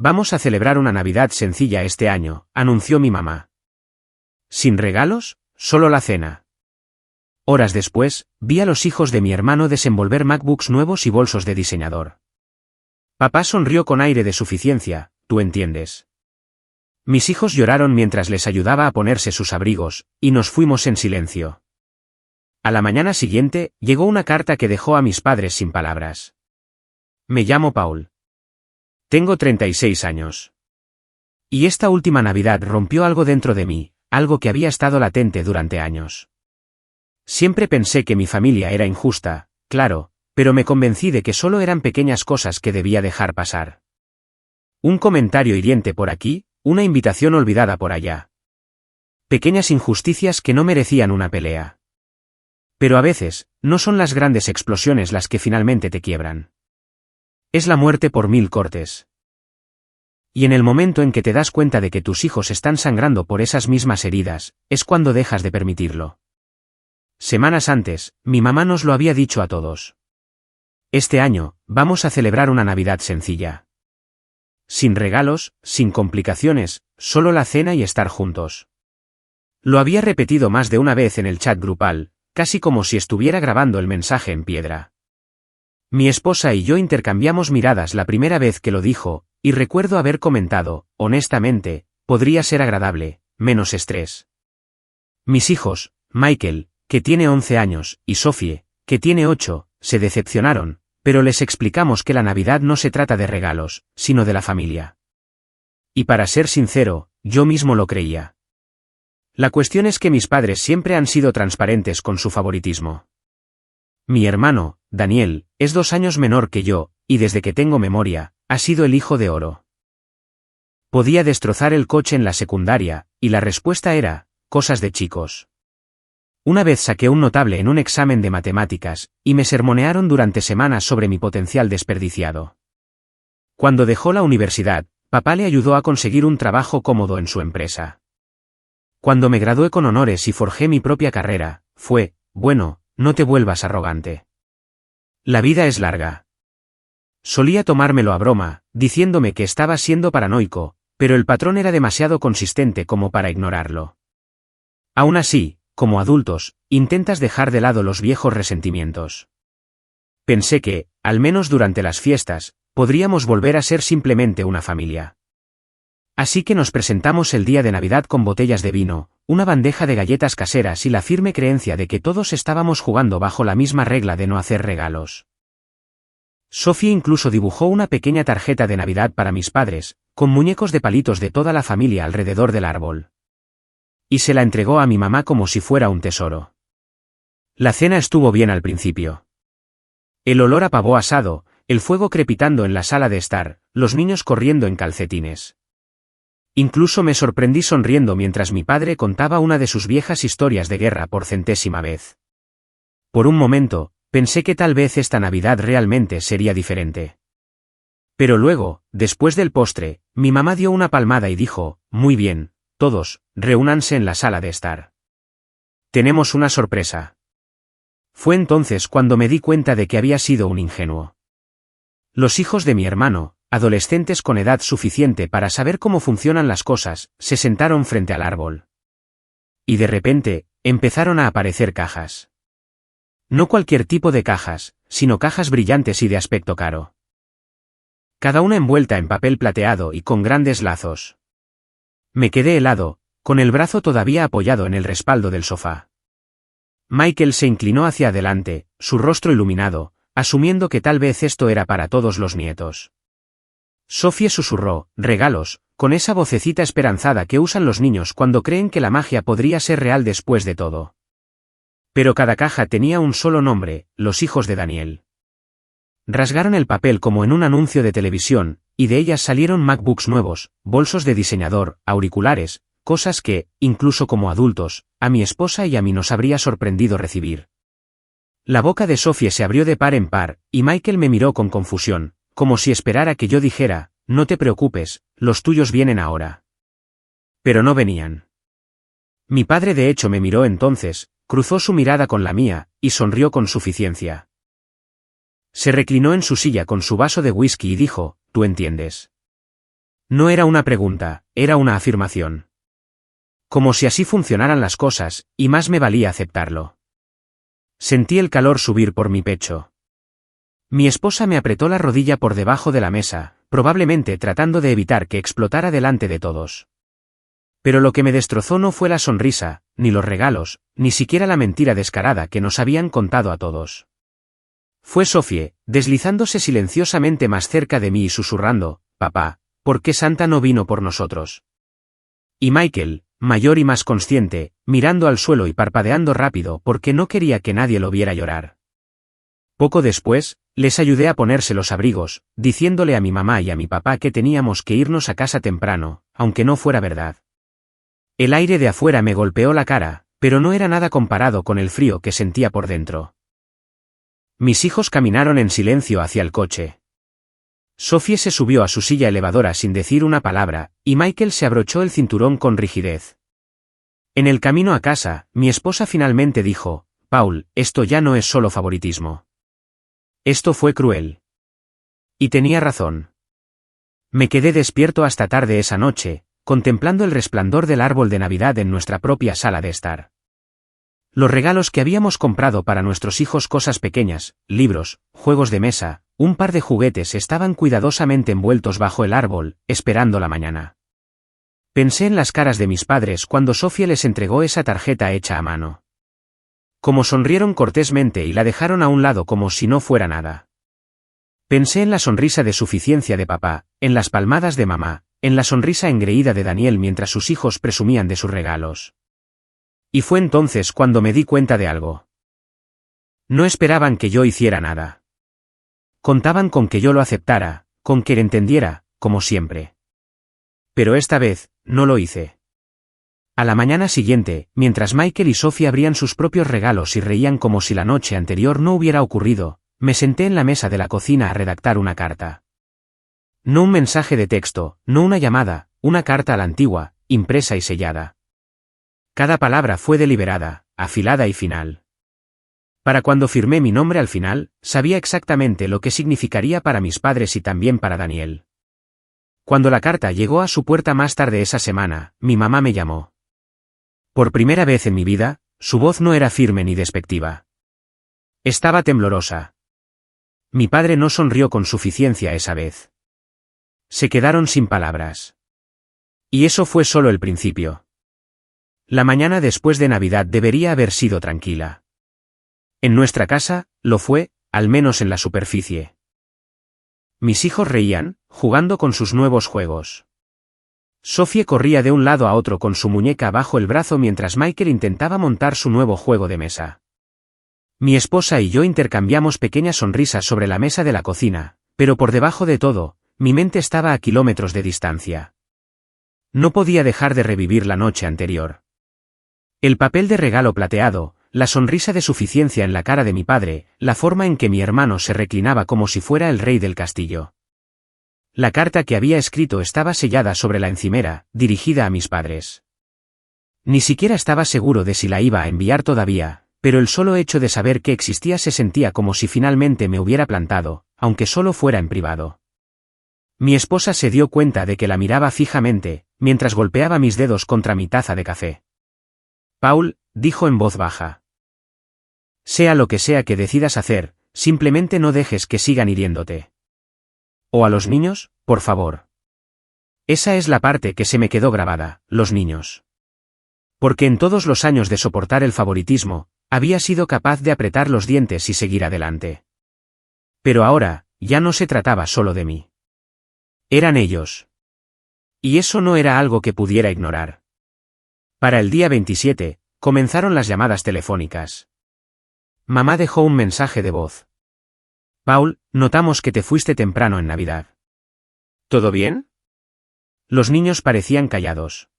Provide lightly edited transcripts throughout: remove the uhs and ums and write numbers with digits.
Vamos a celebrar una Navidad sencilla este año, anunció mi mamá. ¿Sin regalos? Solo la cena. Horas después, vi a los hijos de mi hermano desenvolver MacBooks nuevos y bolsos de diseñador. Papá sonrió con aire de suficiencia, tú entiendes. Mis hijos lloraron mientras les ayudaba a ponerse sus abrigos, y nos fuimos en silencio. A la mañana siguiente, llegó una carta que dejó a mis padres sin palabras. Me llamo Paul. Tengo 36 años. Y esta última Navidad rompió algo dentro de mí, algo que había estado latente durante años. Siempre pensé que mi familia era injusta, claro, pero me convencí de que solo eran pequeñas cosas que debía dejar pasar. Un comentario hiriente por aquí, una invitación olvidada por allá. Pequeñas injusticias que no merecían una pelea. Pero a veces, no son las grandes explosiones las que finalmente te quiebran. Es la muerte por 1000 cortes. Y en el momento en que te das cuenta de que tus hijos están sangrando por esas mismas heridas, es cuando dejas de permitirlo. Semanas antes, mi mamá nos lo había dicho a todos. Este año, vamos a celebrar una Navidad sencilla. Sin regalos, sin complicaciones, solo la cena y estar juntos. Lo había repetido más de una vez en el chat grupal, casi como si estuviera grabando el mensaje en piedra. Mi esposa y yo intercambiamos miradas la primera vez que lo dijo, y recuerdo haber comentado, honestamente, podría ser agradable, menos estrés. Mis hijos, Michael, que tiene 11 años, y Sophie, que tiene 8, se decepcionaron, pero les explicamos que la Navidad no se trata de regalos, sino de la familia. Y para ser sincero, yo mismo lo creía. La cuestión es que mis padres siempre han sido transparentes con su favoritismo. Mi hermano, Daniel, es 2 años menor que yo, y desde que tengo memoria, ha sido el hijo de oro. Podía destrozar el coche en la secundaria, y la respuesta era, cosas de chicos. Una vez saqué un notable en un examen de matemáticas, y me sermonearon durante semanas sobre mi potencial desperdiciado. Cuando dejó la universidad, papá le ayudó a conseguir un trabajo cómodo en su empresa. Cuando me gradué con honores y forjé mi propia carrera, fue, bueno, no te vuelvas arrogante. La vida es larga. Solía tomármelo a broma, diciéndome que estaba siendo paranoico, pero el patrón era demasiado consistente como para ignorarlo. Aún así, como adultos, intentas dejar de lado los viejos resentimientos. Pensé que, al menos durante las fiestas, podríamos volver a ser simplemente una familia. Así que nos presentamos el día de Navidad con botellas de vino, una bandeja de galletas caseras y la firme creencia de que todos estábamos jugando bajo la misma regla de no hacer regalos. Sophie incluso dibujó una pequeña tarjeta de Navidad para mis padres, con muñecos de palitos de toda la familia alrededor del árbol. Y se la entregó a mi mamá como si fuera un tesoro. La cena estuvo bien al principio. El olor a pavo asado, el fuego crepitando en la sala de estar, los niños corriendo en calcetines. Incluso me sorprendí sonriendo mientras mi padre contaba una de sus viejas historias de guerra por 100ª vez. Por un momento, pensé que tal vez esta Navidad realmente sería diferente. Pero luego, después del postre, mi mamá dio una palmada y dijo, muy bien, todos, reúnanse en la sala de estar. Tenemos una sorpresa. Fue entonces cuando me di cuenta de que había sido un ingenuo. Los hijos de mi hermano, adolescentes con edad suficiente para saber cómo funcionan las cosas, se sentaron frente al árbol. Y de repente, empezaron a aparecer cajas. No cualquier tipo de cajas, sino cajas brillantes y de aspecto caro. Cada una envuelta en papel plateado y con grandes lazos. Me quedé helado, con el brazo todavía apoyado en el respaldo del sofá. Michael se inclinó hacia adelante, su rostro iluminado, asumiendo que tal vez esto era para todos los nietos. Sophie susurró, regalos, con esa vocecita esperanzada que usan los niños cuando creen que la magia podría ser real después de todo. Pero cada caja tenía un solo nombre, los hijos de Daniel. Rasgaron el papel como en un anuncio de televisión, y de ellas salieron MacBooks nuevos, bolsos de diseñador, auriculares, cosas que, incluso como adultos, a mi esposa y a mí nos habría sorprendido recibir. La boca de Sophie se abrió de par en par, y Michael me miró con confusión, como si esperara que yo dijera, no te preocupes, los tuyos vienen ahora. Pero no venían. Mi padre de hecho me miró entonces, cruzó su mirada con la mía, y sonrió con suficiencia. Se reclinó en su silla con su vaso de whisky y dijo, ¿tú entiendes? No era una pregunta, era una afirmación. Como si así funcionaran las cosas, y más me valía aceptarlo. Sentí el calor subir por mi pecho. Mi esposa me apretó la rodilla por debajo de la mesa, probablemente tratando de evitar que explotara delante de todos. Pero lo que me destrozó no fue la sonrisa, ni los regalos, ni siquiera la mentira descarada que nos habían contado a todos. Fue Sophie, deslizándose silenciosamente más cerca de mí y susurrando, «Papá, ¿por qué Santa no vino por nosotros?» Y Michael, mayor y más consciente, mirando al suelo y parpadeando rápido porque no quería que nadie lo viera llorar. Poco después, les ayudé a ponerse los abrigos, diciéndole a mi mamá y a mi papá que teníamos que irnos a casa temprano, aunque no fuera verdad. El aire de afuera me golpeó la cara, pero no era nada comparado con el frío que sentía por dentro. Mis hijos caminaron en silencio hacia el coche. Sophie se subió a su silla elevadora sin decir una palabra, y Michael se abrochó el cinturón con rigidez. En el camino a casa, mi esposa finalmente dijo, «Paul, esto ya no es solo favoritismo. Esto fue cruel». Y tenía razón. Me quedé despierto hasta tarde esa noche, contemplando el resplandor del árbol de Navidad en nuestra propia sala de estar. Los regalos que habíamos comprado para nuestros hijos, cosas pequeñas, libros, juegos de mesa, un par de juguetes, estaban cuidadosamente envueltos bajo el árbol, esperando la mañana. Pensé en las caras de mis padres cuando Sophie les entregó esa tarjeta hecha a mano. Cómo sonrieron cortésmente y la dejaron a un lado como si no fuera nada. Pensé en la sonrisa de suficiencia de papá, en las palmadas de mamá, en la sonrisa engreída de Daniel mientras sus hijos presumían de sus regalos. Y fue entonces cuando me di cuenta de algo. No esperaban que yo hiciera nada. Contaban con que yo lo aceptara, con que lo entendiera, como siempre. Pero esta vez, no lo hice. A la mañana siguiente, mientras Michael y Sophie abrían sus propios regalos y reían como si la noche anterior no hubiera ocurrido, me senté en la mesa de la cocina a redactar una carta. No un mensaje de texto, no una llamada, una carta a la antigua, impresa y sellada. Cada palabra fue deliberada, afilada y final. Para cuando firmé mi nombre al final, sabía exactamente lo que significaría para mis padres y también para Daniel. Cuando la carta llegó a su puerta más tarde esa semana, mi mamá me llamó. Por primera vez en mi vida, su voz no era firme ni despectiva. Estaba temblorosa. Mi padre no sonrió con suficiencia esa vez. Se quedaron sin palabras. Y eso fue solo el principio. La mañana después de Navidad debería haber sido tranquila. En nuestra casa, lo fue, al menos en la superficie. Mis hijos reían, jugando con sus nuevos juegos. Sophie corría de un lado a otro con su muñeca bajo el brazo mientras Michael intentaba montar su nuevo juego de mesa. Mi esposa y yo intercambiamos pequeñas sonrisas sobre la mesa de la cocina, pero por debajo de todo, mi mente estaba a kilómetros de distancia. No podía dejar de revivir la noche anterior. El papel de regalo plateado, la sonrisa de suficiencia en la cara de mi padre, la forma en que mi hermano se reclinaba como si fuera el rey del castillo. La carta que había escrito estaba sellada sobre la encimera, dirigida a mis padres. Ni siquiera estaba seguro de si la iba a enviar todavía, pero el solo hecho de saber que existía se sentía como si finalmente me hubiera plantado, aunque solo fuera en privado. Mi esposa se dio cuenta de que la miraba fijamente, mientras golpeaba mis dedos contra mi taza de café. «Paul», dijo en voz baja. «Sea lo que sea que decidas hacer, simplemente no dejes que sigan hiriéndote. O a los niños, por favor». Esa es la parte que se me quedó grabada, los niños. Porque en todos los años de soportar el favoritismo, había sido capaz de apretar los dientes y seguir adelante. Pero ahora, ya no se trataba solo de mí. Eran ellos. Y eso no era algo que pudiera ignorar. Para el día 27, comenzaron las llamadas telefónicas. Mamá dejó un mensaje de voz. «Paul, notamos que te fuiste temprano en Navidad. ¿Todo bien?» Los niños parecían callados.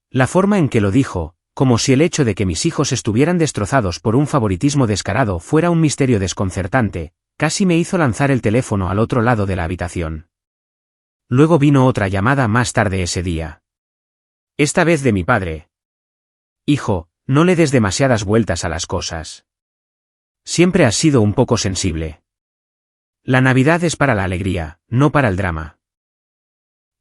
La forma en que lo dijo, como si el hecho de que mis hijos estuvieran destrozados por un favoritismo descarado fuera un misterio desconcertante, casi me hizo lanzar el teléfono al otro lado de la habitación. Luego vino otra llamada más tarde ese día. Esta vez de mi padre. «Hijo, no le des demasiadas vueltas a las cosas. Siempre has sido un poco sensible. La Navidad es para la alegría, no para el drama».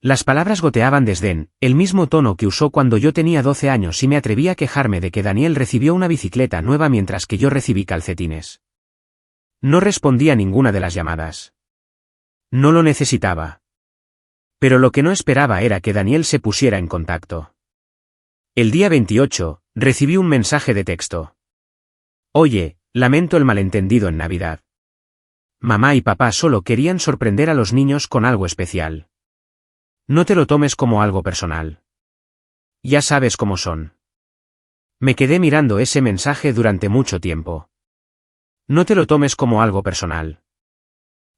Las palabras goteaban desdén, el mismo tono que usó cuando yo tenía 12 años y me atreví a quejarme de que Daniel recibió una bicicleta nueva mientras que yo recibí calcetines. No respondí a ninguna de las llamadas. No lo necesitaba. Pero lo que no esperaba era que Daniel se pusiera en contacto. El día 28, recibí un mensaje de texto. Oye, lamento el malentendido en Navidad. Mamá y papá solo querían sorprender a los niños con algo especial. No te lo tomes como algo personal. Ya sabes cómo son. Me quedé mirando ese mensaje durante mucho tiempo. No te lo tomes como algo personal.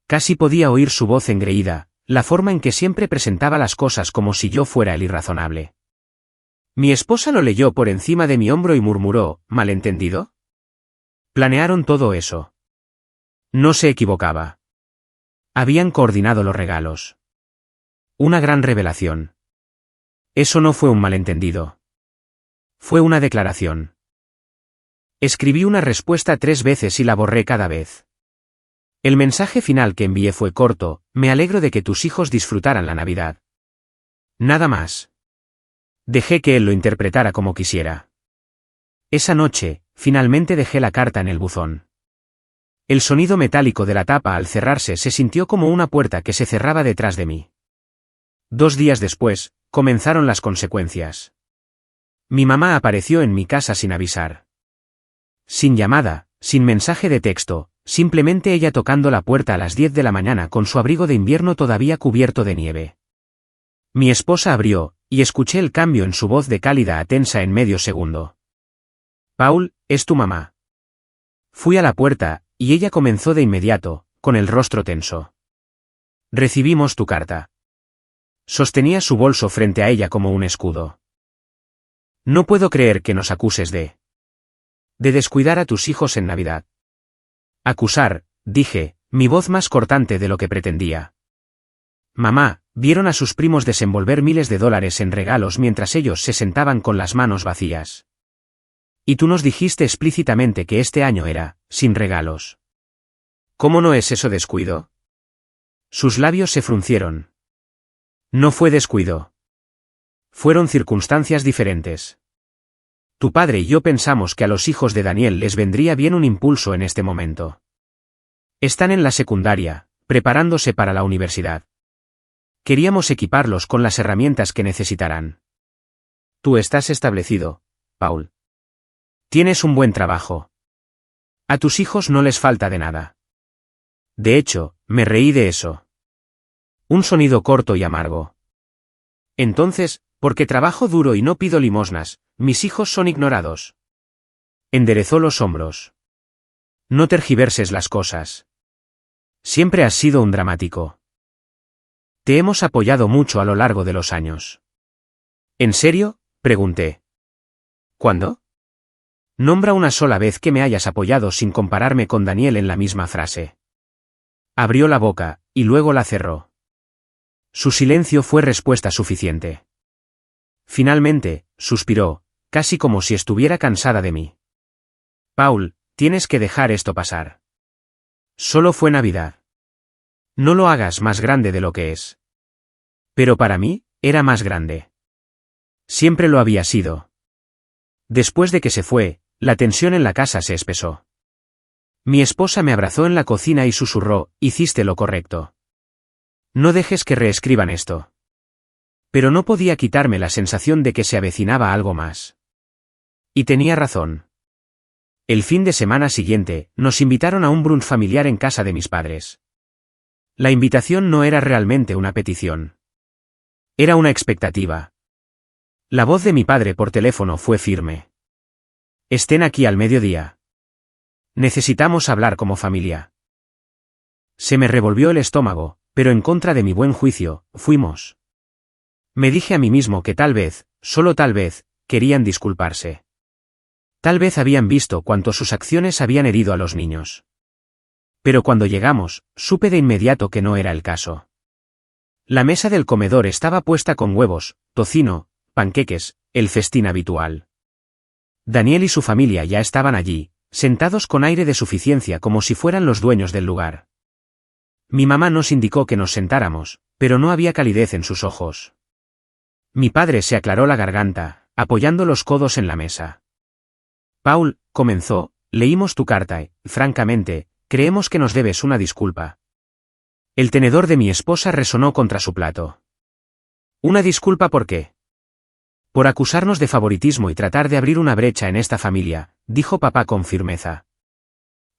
Casi podía oír su voz engreída, la forma en que siempre presentaba las cosas como si yo fuera el irrazonable. Mi esposa lo leyó por encima de mi hombro y murmuró, ¿malentendido? Planearon todo eso. No se equivocaba. Habían coordinado los regalos. Una gran revelación. Eso no fue un malentendido. Fue una declaración. Escribí una respuesta 3 veces y la borré cada vez. El mensaje final que envié fue corto, me alegro de que tus hijos disfrutaran la Navidad. Nada más. Dejé que él lo interpretara como quisiera. Esa noche, finalmente dejé la carta en el buzón. El sonido metálico de la tapa al cerrarse se sintió como una puerta que se cerraba detrás de mí. 2 días después, comenzaron las consecuencias. Mi mamá apareció en mi casa sin avisar. Sin llamada, sin mensaje de texto, simplemente ella tocando la puerta a las 10 de la mañana con su abrigo de invierno todavía cubierto de nieve. Mi esposa abrió, y escuché el cambio en su voz de cálida a tensa en medio segundo. Paul, es tu mamá. Fui a la puerta, y ella comenzó de inmediato, con el rostro tenso. Recibimos tu carta. Sostenía su bolso frente a ella como un escudo. No puedo creer que nos acuses de descuidar a tus hijos en Navidad. Acusar, dije, mi voz más cortante de lo que pretendía. Mamá, vieron a sus primos desenvolver miles de dólares en regalos mientras ellos se sentaban con las manos vacías. Y tú nos dijiste explícitamente que este año era, sin regalos. ¿Cómo no es eso descuido? Sus labios se fruncieron. No fue descuido. Fueron circunstancias diferentes. Tu padre y yo pensamos que a los hijos de Daniel les vendría bien un impulso en este momento. Están en la secundaria, preparándose para la universidad. Queríamos equiparlos con las herramientas que necesitarán. Tú estás establecido, Paul. Tienes un buen trabajo. A tus hijos no les falta de nada. De hecho, me reí de eso. Un sonido corto y amargo. Entonces, porque trabajo duro y no pido limosnas, mis hijos son ignorados. Enderezó los hombros. No tergiverses las cosas. Siempre has sido un dramático. Te hemos apoyado mucho a lo largo de los años. ¿En serio?, pregunté. ¿Cuándo? Nombra una sola vez que me hayas apoyado sin compararme con Daniel en la misma frase. Abrió la boca, y luego la cerró. Su silencio fue respuesta suficiente. Finalmente, suspiró, casi como si estuviera cansada de mí. Paul, tienes que dejar esto pasar. Solo fue Navidad. No lo hagas más grande de lo que es. Pero para mí, era más grande. Siempre lo había sido. Después de que se fue, la tensión en la casa se espesó. Mi esposa me abrazó en la cocina y susurró, hiciste lo correcto. No dejes que reescriban esto. Pero no podía quitarme la sensación de que se avecinaba algo más. Y tenía razón. El fin de semana siguiente, nos invitaron a un brunch familiar en casa de mis padres. La invitación no era realmente una petición. Era una expectativa. La voz de mi padre por teléfono fue firme. Estén aquí al mediodía. Necesitamos hablar como familia. Se me revolvió el estómago, pero en contra de mi buen juicio, fuimos. Me dije a mí mismo que tal vez, solo tal vez, querían disculparse. Tal vez habían visto cuánto sus acciones habían herido a los niños. Pero cuando llegamos, supe de inmediato que no era el caso. La mesa del comedor estaba puesta con huevos, tocino, panqueques, el festín habitual. Daniel y su familia ya estaban allí, sentados con aire de suficiencia como si fueran los dueños del lugar. Mi mamá nos indicó que nos sentáramos, pero no había calidez en sus ojos. Mi padre se aclaró la garganta, apoyando los codos en la mesa. Paul, comenzó, leímos tu carta y, francamente, creemos que nos debes una disculpa. El tenedor de mi esposa resonó contra su plato. ¿Una disculpa por qué? Por acusarnos de favoritismo y tratar de abrir una brecha en esta familia, dijo papá con firmeza.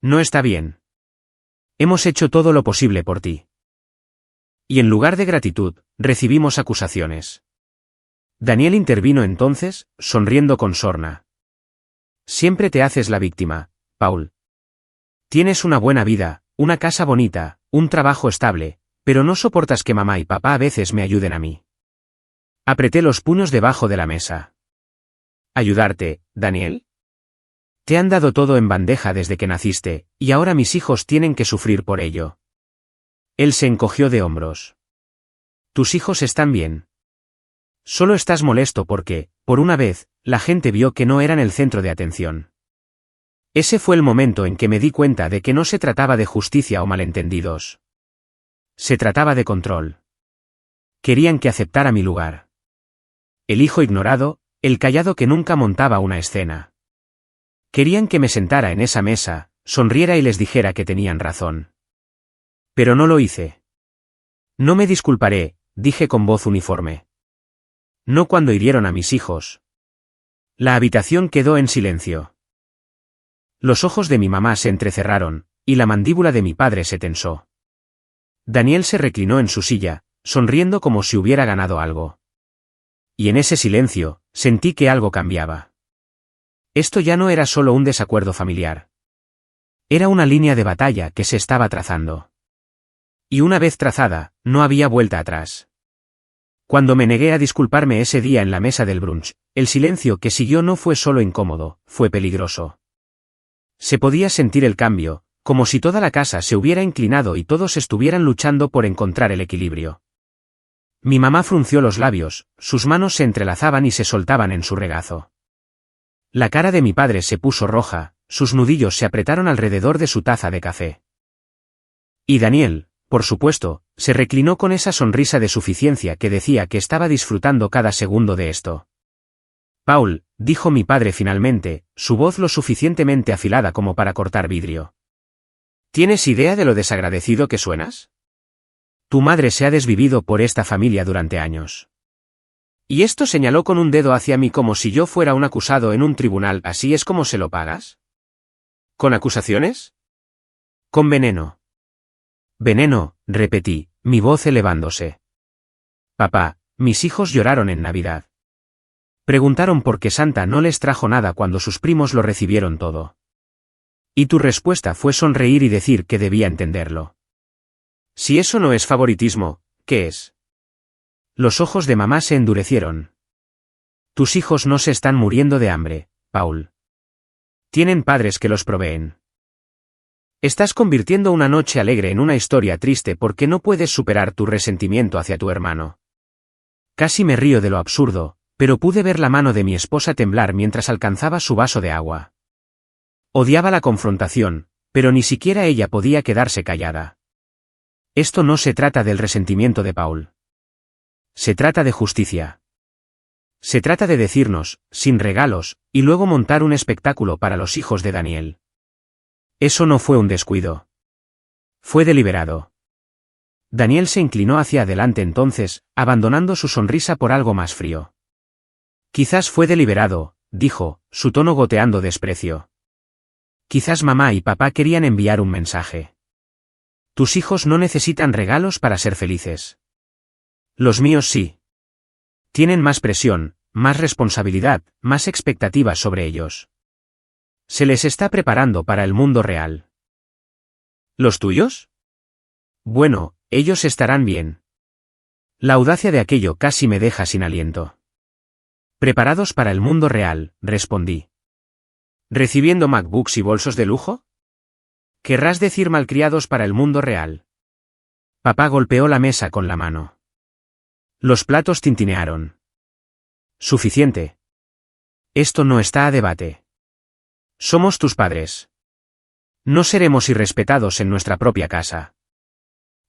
No está bien. Hemos hecho todo lo posible por ti. Y en lugar de gratitud, recibimos acusaciones. Daniel intervino entonces, sonriendo con sorna. Siempre te haces la víctima, Paul. Tienes una buena vida, una casa bonita, un trabajo estable, pero no soportas que mamá y papá a veces me ayuden a mí. Apreté los puños debajo de la mesa. ¿Ayudarte, Daniel? Te han dado todo en bandeja desde que naciste, y ahora mis hijos tienen que sufrir por ello. Él se encogió de hombros. Tus hijos están bien. Solo estás molesto porque, por una vez, la gente vio que no eran el centro de atención. Ese fue el momento en que me di cuenta de que no se trataba de justicia o malentendidos. Se trataba de control. Querían que aceptara mi lugar. El hijo ignorado, el callado que nunca montaba una escena. Querían que me sentara en esa mesa, sonriera y les dijera que tenían razón. Pero no lo hice. No me disculparé, dije con voz uniforme. No cuando hirieron a mis hijos. La habitación quedó en silencio. Los ojos de mi mamá se entrecerraron, y la mandíbula de mi padre se tensó. Daniel se reclinó en su silla, sonriendo como si hubiera ganado algo. Y en ese silencio, sentí que algo cambiaba. Esto ya no era solo un desacuerdo familiar. Era una línea de batalla que se estaba trazando. Y una vez trazada, no había vuelta atrás. Cuando me negué a disculparme ese día en la mesa del brunch, el silencio que siguió no fue solo incómodo, fue peligroso. Se podía sentir el cambio, como si toda la casa se hubiera inclinado y todos estuvieran luchando por encontrar el equilibrio. Mi mamá frunció los labios, sus manos se entrelazaban y se soltaban en su regazo. La cara de mi padre se puso roja, sus nudillos se apretaron alrededor de su taza de café. Y Daniel, por supuesto, se reclinó con esa sonrisa de suficiencia que decía que estaba disfrutando cada segundo de esto. Paul, dijo mi padre finalmente, su voz lo suficientemente afilada como para cortar vidrio. ¿Tienes idea de lo desagradecido que suenas? Tu madre se ha desvivido por esta familia durante años. Y esto señaló con un dedo hacia mí como si yo fuera un acusado en un tribunal. ¿Así es como se lo pagas? ¿Con acusaciones? Con veneno. Veneno, repetí, mi voz elevándose. Papá, mis hijos lloraron en Navidad. Preguntaron por qué Santa no les trajo nada cuando sus primos lo recibieron todo. Y tu respuesta fue sonreír y decir que debía entenderlo. Si eso no es favoritismo, ¿qué es? Los ojos de mamá se endurecieron. Tus hijos no se están muriendo de hambre, Paul. Tienen padres que los proveen. Estás convirtiendo una noche alegre en una historia triste porque no puedes superar tu resentimiento hacia tu hermano. Casi me río de lo absurdo, pero pude ver la mano de mi esposa temblar mientras alcanzaba su vaso de agua. Odiaba la confrontación, pero ni siquiera ella podía quedarse callada. Esto no se trata del resentimiento de Paul. Se trata de justicia. Se trata de decirnos, sin regalos, y luego montar un espectáculo para los hijos de Daniel. Eso no fue un descuido. Fue deliberado. Daniel se inclinó hacia adelante entonces, abandonando su sonrisa por algo más frío. Quizás fue deliberado, dijo, su tono goteando desprecio. Quizás mamá y papá querían enviar un mensaje. Tus hijos no necesitan regalos para ser felices. Los míos sí. Tienen más presión, más responsabilidad, más expectativas sobre ellos. Se les está preparando para el mundo real. ¿Los tuyos? Bueno, ellos estarán bien. La audacia de aquello casi me deja sin aliento. Preparados para el mundo real, respondí. ¿Recibiendo MacBooks y bolsos de lujo? ¿Querrás decir malcriados para el mundo real? Papá golpeó la mesa con la mano. Los platos tintinearon. Suficiente. Esto no está a debate. Somos tus padres. No seremos irrespetados en nuestra propia casa.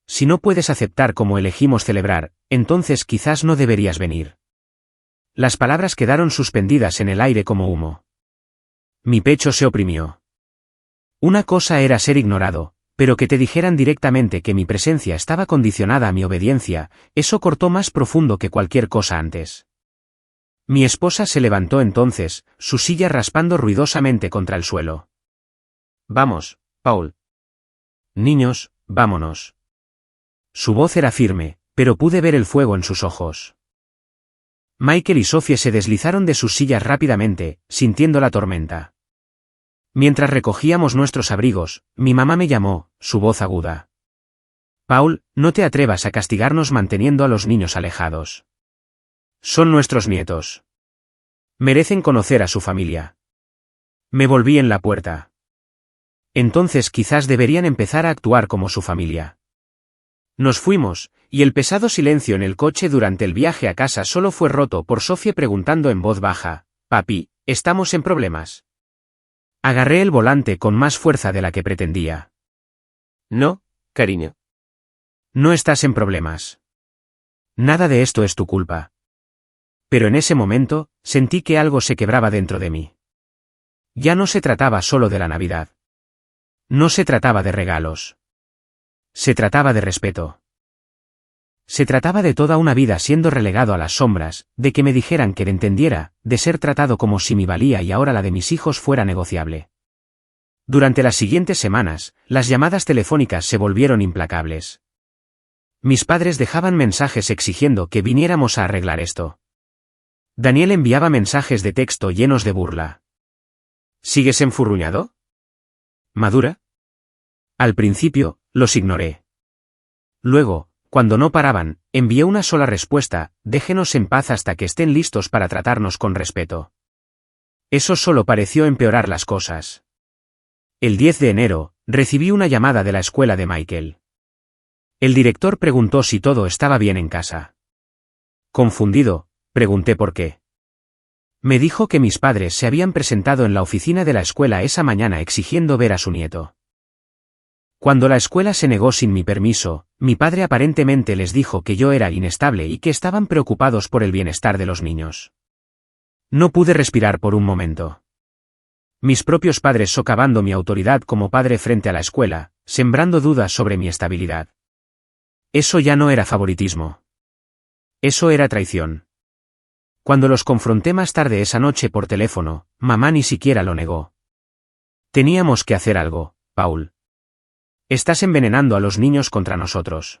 si no puedes aceptar cómo elegimos celebrar, entonces quizás no deberías venir. Las palabras quedaron suspendidas en el aire como humo. Mi pecho se oprimió. Una cosa era ser ignorado, pero que te dijeran directamente que mi presencia estaba condicionada a mi obediencia, eso cortó más profundo que cualquier cosa antes. Mi esposa se levantó entonces, su silla raspando ruidosamente contra el suelo. Vamos, Paul. Niños, vámonos. Su voz era firme, pero pude ver el fuego en sus ojos. Michael y Sophie se deslizaron de sus sillas rápidamente, sintiendo la tormenta. Mientras recogíamos nuestros abrigos, mi mamá me llamó, su voz aguda. Paul, no te atrevas a castigarnos manteniendo a los niños alejados. Son nuestros nietos. Merecen conocer a su familia. Me volví en la puerta. Entonces quizás deberían empezar a actuar como su familia. Nos fuimos, y el pesado silencio en el coche durante el viaje a casa solo fue roto por Sophie preguntando en voz baja, «Papi, ¿estamos en problemas?» Agarré el volante con más fuerza de la que pretendía. No, cariño. No estás en problemas. Nada de esto es tu culpa. Pero en ese momento, sentí que algo se quebraba dentro de mí. Ya no se trataba solo de la Navidad. No se trataba de regalos. Se trataba de respeto. Se trataba de toda una vida siendo relegado a las sombras, de que me dijeran que entendiera, de ser tratado como si mi valía y ahora la de mis hijos fuera negociable. Durante las siguientes semanas, las llamadas telefónicas se volvieron implacables. Mis padres dejaban mensajes exigiendo que viniéramos a arreglar esto. Daniel enviaba mensajes de texto llenos de burla. ¿Sigues enfurruñado? ¿Madura? Al principio, los ignoré. Luego, cuando no paraban, envié una sola respuesta, déjenos en paz hasta que estén listos para tratarnos con respeto. Eso solo pareció empeorar las cosas. El 10 de enero, recibí una llamada de la escuela de Michael. El director preguntó si todo estaba bien en casa. Confundido, pregunté por qué. Me dijo que mis padres se habían presentado en la oficina de la escuela esa mañana exigiendo ver a su nieto. Cuando la escuela se negó sin mi permiso, mi padre aparentemente les dijo que yo era inestable y que estaban preocupados por el bienestar de los niños. No pude respirar por un momento. Mis propios padres socavando mi autoridad como padre frente a la escuela, sembrando dudas sobre mi estabilidad. Eso ya no era favoritismo. Eso era traición. Cuando los confronté más tarde esa noche por teléfono, mamá ni siquiera lo negó. Teníamos que hacer algo, Paul. Estás envenenando a los niños contra nosotros.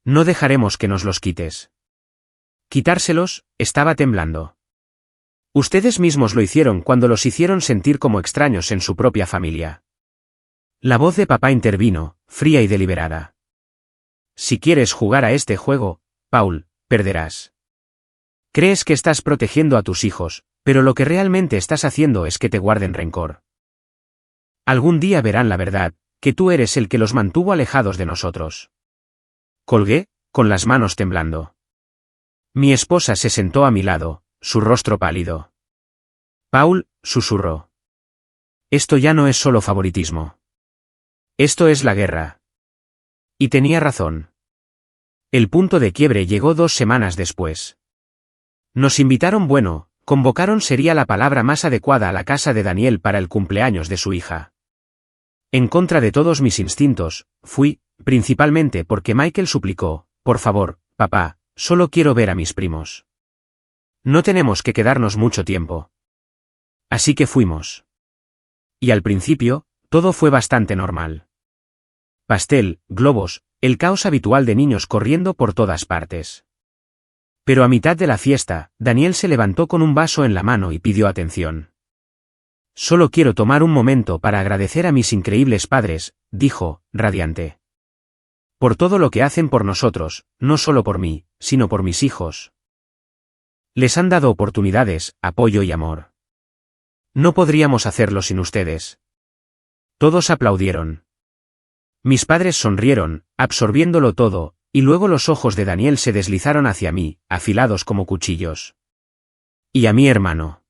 No dejaremos que nos los quites. Quitárselos, estaba temblando. Ustedes mismos lo hicieron cuando los hicieron sentir como extraños en su propia familia. La voz de papá intervino, fría y deliberada. Si quieres jugar a este juego, Paul, perderás. Crees que estás protegiendo a tus hijos, pero lo que realmente estás haciendo es que te guarden rencor. Algún día verán la verdad, que tú eres el que los mantuvo alejados de nosotros. Colgué, con las manos temblando. Mi esposa se sentó a mi lado, su rostro pálido. Paul, susurró. Esto ya no es solo favoritismo. Esto es la guerra. Y tenía razón. El punto de quiebre llegó 2 semanas después. Nos invitaron convocaron sería la palabra más adecuada a la casa de Daniel para el cumpleaños de su hija. En contra de todos mis instintos, fui, principalmente porque Michael suplicó, por favor, papá, solo quiero ver a mis primos. No tenemos que quedarnos mucho tiempo. Así que fuimos. Y al principio, todo fue bastante normal. Pastel, globos, el caos habitual de niños corriendo por todas partes. Pero a mitad de la fiesta, Daniel se levantó con un vaso en la mano y pidió atención. Solo quiero tomar un momento para agradecer a mis increíbles padres, dijo, radiante. Por todo lo que hacen por nosotros, no solo por mí, sino por mis hijos. Les han dado oportunidades, apoyo y amor. No podríamos hacerlo sin ustedes. Todos aplaudieron. Mis padres sonrieron, absorbiéndolo todo, y luego los ojos de Daniel se deslizaron hacia mí, afilados como cuchillos. Y a mi hermano.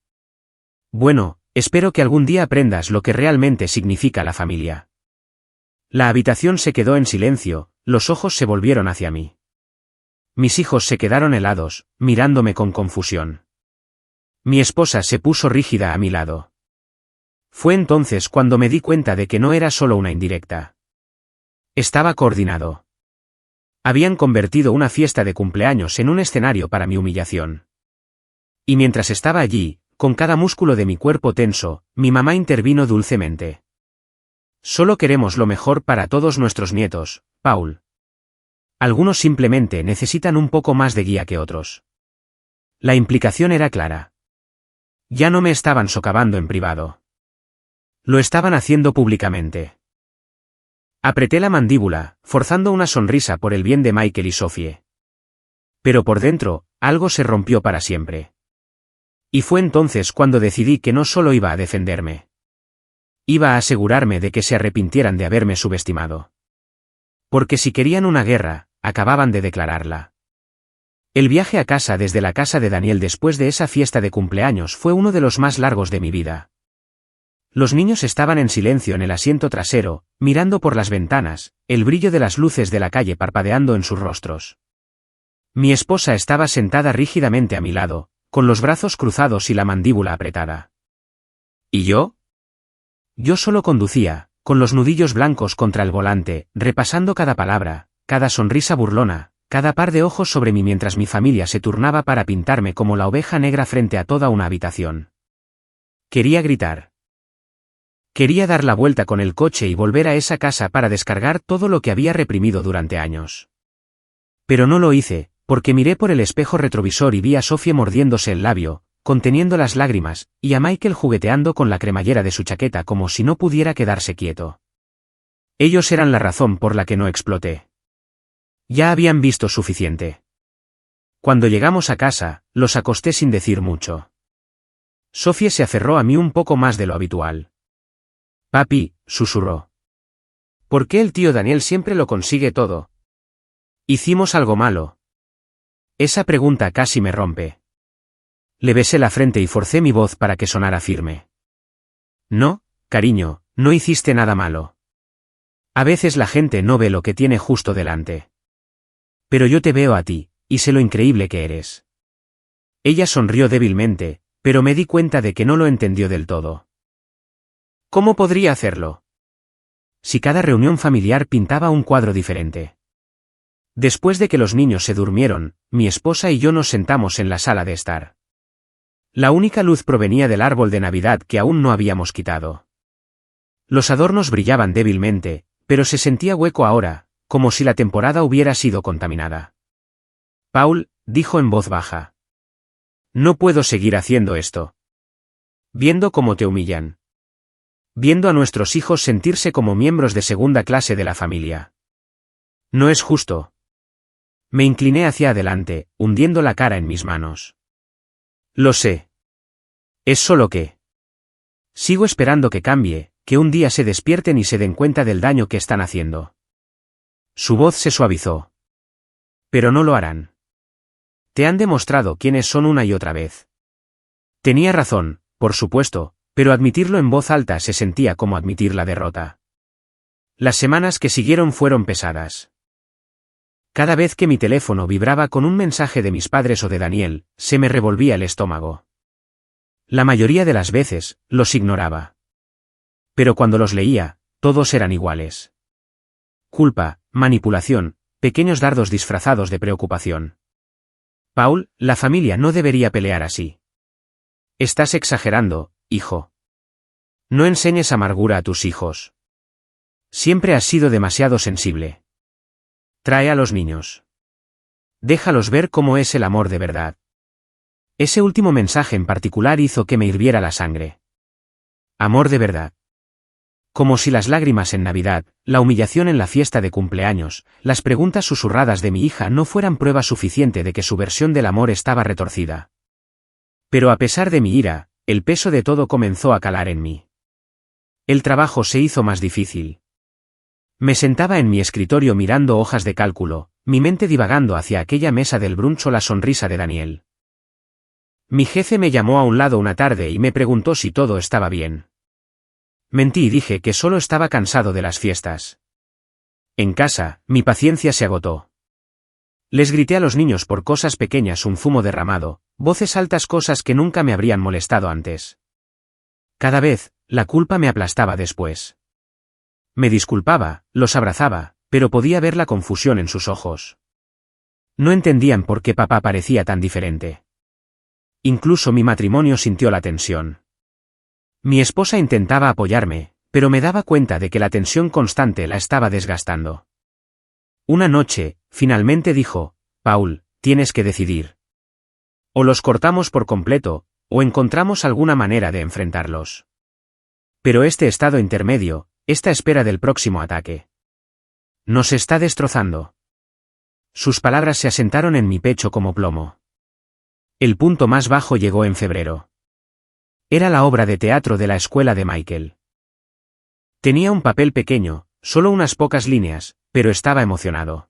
Bueno, espero que algún día aprendas lo que realmente significa la familia. La habitación se quedó en silencio, los ojos se volvieron hacia mí. Mis hijos se quedaron helados, mirándome con confusión. Mi esposa se puso rígida a mi lado. Fue entonces cuando me di cuenta de que no era solo una indirecta. Estaba coordinado. Habían convertido una fiesta de cumpleaños en un escenario para mi humillación. Y mientras estaba allí, con cada músculo de mi cuerpo tenso, mi mamá intervino dulcemente. Solo queremos lo mejor para todos nuestros nietos, Paul. Algunos simplemente necesitan un poco más de guía que otros. La implicación era clara. Ya no me estaban socavando en privado. Lo estaban haciendo públicamente. Apreté la mandíbula, forzando una sonrisa por el bien de Michael y Sophie. Pero por dentro, algo se rompió para siempre. Y fue entonces cuando decidí que no solo iba a defenderme. Iba a asegurarme de que se arrepintieran de haberme subestimado. Porque si querían una guerra, acababan de declararla. El viaje a casa desde la casa de Daniel después de esa fiesta de cumpleaños fue uno de los más largos de mi vida. Los niños estaban en silencio en el asiento trasero, mirando por las ventanas, el brillo de las luces de la calle parpadeando en sus rostros. Mi esposa estaba sentada rígidamente a mi lado, con los brazos cruzados y la mandíbula apretada. ¿Y yo? Yo solo conducía, con los nudillos blancos contra el volante, repasando cada palabra, cada sonrisa burlona, cada par de ojos sobre mí mientras mi familia se turnaba para pintarme como la oveja negra frente a toda una habitación. Quería gritar. Quería dar la vuelta con el coche y volver a esa casa para descargar todo lo que había reprimido durante años. Pero no lo hice, porque miré por el espejo retrovisor y vi a Sophie mordiéndose el labio, conteniendo las lágrimas, y a Michael jugueteando con la cremallera de su chaqueta como si no pudiera quedarse quieto. Ellos eran la razón por la que no exploté. Ya habían visto suficiente. Cuando llegamos a casa, los acosté sin decir mucho. Sophie se aferró a mí un poco más de lo habitual. Papi, susurró. ¿Por qué el tío Daniel siempre lo consigue todo? ¿Hicimos algo malo? Esa pregunta casi me rompe. Le besé la frente y forcé mi voz para que sonara firme. No, cariño, no hiciste nada malo. A veces la gente no ve lo que tiene justo delante. Pero yo te veo a ti, y sé lo increíble que eres. Ella sonrió débilmente, pero me di cuenta de que no lo entendió del todo. ¿Cómo podría hacerlo? Si cada reunión familiar pintaba un cuadro diferente. Después de que los niños se durmieron, mi esposa y yo nos sentamos en la sala de estar. La única luz provenía del árbol de Navidad que aún no habíamos quitado. Los adornos brillaban débilmente, pero se sentía hueco ahora, como si la temporada hubiera sido contaminada. Paul, dijo en voz baja. No puedo seguir haciendo esto. Viendo cómo te humillan. Viendo a nuestros hijos sentirse como miembros de segunda clase de la familia. No es justo. Me incliné hacia adelante, hundiendo la cara en mis manos. Lo sé. Es solo que... Sigo esperando que cambie, que un día se despierten y se den cuenta del daño que están haciendo. Su voz se suavizó. Pero no lo harán. Te han demostrado quiénes son una y otra vez. Tenía razón, por supuesto, pero admitirlo en voz alta se sentía como admitir la derrota. Las semanas que siguieron fueron pesadas. Cada vez que mi teléfono vibraba con un mensaje de mis padres o de Daniel, se me revolvía el estómago. La mayoría de las veces, los ignoraba. Pero cuando los leía, todos eran iguales. Culpa, manipulación, pequeños dardos disfrazados de preocupación. Paul, la familia no debería pelear así. Estás exagerando, hijo. No enseñes amargura a tus hijos. Siempre has sido demasiado sensible. Trae a los niños. Déjalos ver cómo es el amor de verdad. Ese último mensaje en particular hizo que me hirviera la sangre. Amor de verdad. Como si las lágrimas en Navidad, la humillación en la fiesta de cumpleaños, las preguntas susurradas de mi hija no fueran prueba suficiente de que su versión del amor estaba retorcida. Pero a pesar de mi ira, el peso de todo comenzó a calar en mí. El trabajo se hizo más difícil. Me sentaba en mi escritorio mirando hojas de cálculo, mi mente divagando hacia aquella mesa del brunch o la sonrisa de Daniel. Mi jefe me llamó a un lado una tarde y me preguntó si todo estaba bien. Mentí y dije que solo estaba cansado de las fiestas. En casa, mi paciencia se agotó. Les grité a los niños por cosas pequeñas, un zumo derramado, voces altas, cosas que nunca me habrían molestado antes. Cada vez, la culpa me aplastaba después. Me disculpaba, los abrazaba, pero podía ver la confusión en sus ojos. No entendían por qué papá parecía tan diferente. Incluso mi matrimonio sintió la tensión. Mi esposa intentaba apoyarme, pero me daba cuenta de que la tensión constante la estaba desgastando. Una noche, finalmente dijo: Paul, tienes que decidir. O los cortamos por completo, o encontramos alguna manera de enfrentarlos. Pero este estado intermedio, esta espera del próximo ataque, nos está destrozando. Sus palabras se asentaron en mi pecho como plomo. El punto más bajo llegó en febrero. Era la obra de teatro de la escuela de Michael. Tenía un papel pequeño, solo unas pocas líneas, pero estaba emocionado.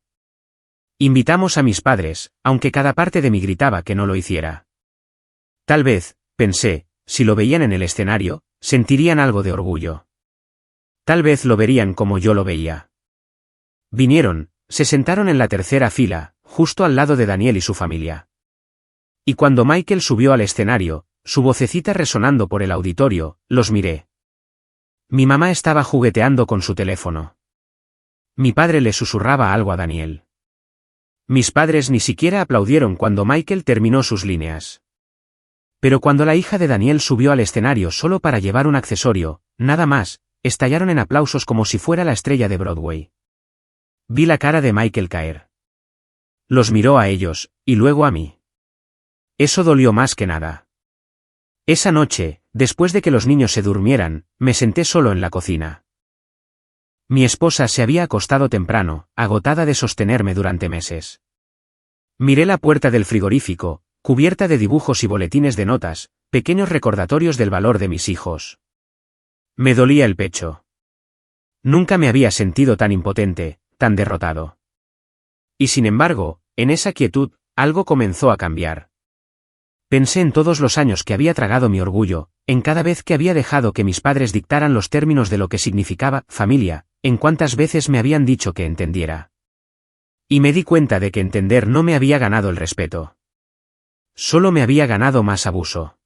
Invitamos a mis padres, aunque cada parte de mí gritaba que no lo hiciera. Tal vez, pensé, si lo veían en el escenario, sentirían algo de orgullo. Tal vez lo verían como yo lo veía. Vinieron, se sentaron en la tercera fila, justo al lado de Daniel y su familia. Y cuando Michael subió al escenario, su vocecita resonando por el auditorio, los miré. Mi mamá estaba jugueteando con su teléfono. Mi padre le susurraba algo a Daniel. Mis padres ni siquiera aplaudieron cuando Michael terminó sus líneas. Pero cuando la hija de Daniel subió al escenario solo para llevar un accesorio, nada más, estallaron en aplausos como si fuera la estrella de Broadway. Vi la cara de Michael caer. Los miró a ellos, y luego a mí. Eso dolió más que nada. Esa noche, después de que los niños se durmieran, me senté solo en la cocina. Mi esposa se había acostado temprano, agotada de sostenerme durante meses. Miré la puerta del frigorífico, cubierta de dibujos y boletines de notas, pequeños recordatorios del valor de mis hijos. Me dolía el pecho. Nunca me había sentido tan impotente, tan derrotado. Y sin embargo, en esa quietud, algo comenzó a cambiar. Pensé en todos los años que había tragado mi orgullo, en cada vez que había dejado que mis padres dictaran los términos de lo que significaba familia, en cuántas veces me habían dicho que entendiera. Y me di cuenta de que entender no me había ganado el respeto. Solo me había ganado más abuso.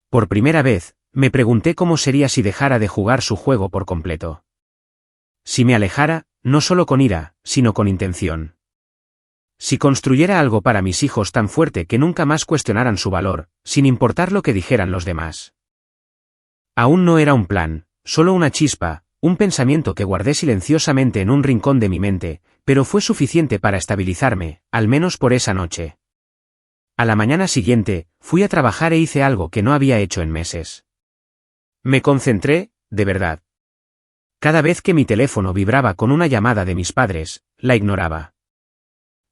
Por primera vez, me pregunté cómo sería si dejara de jugar su juego por completo. Si me alejara, no solo con ira, sino con intención. Si construyera algo para mis hijos tan fuerte que nunca más cuestionaran su valor, sin importar lo que dijeran los demás. Aún no era un plan, solo una chispa, un pensamiento que guardé silenciosamente en un rincón de mi mente, pero fue suficiente para estabilizarme, al menos por esa noche. A la mañana siguiente, fui a trabajar e hice algo que no había hecho en meses. Me concentré, de verdad. Cada vez que mi teléfono vibraba con una llamada de mis padres, la ignoraba.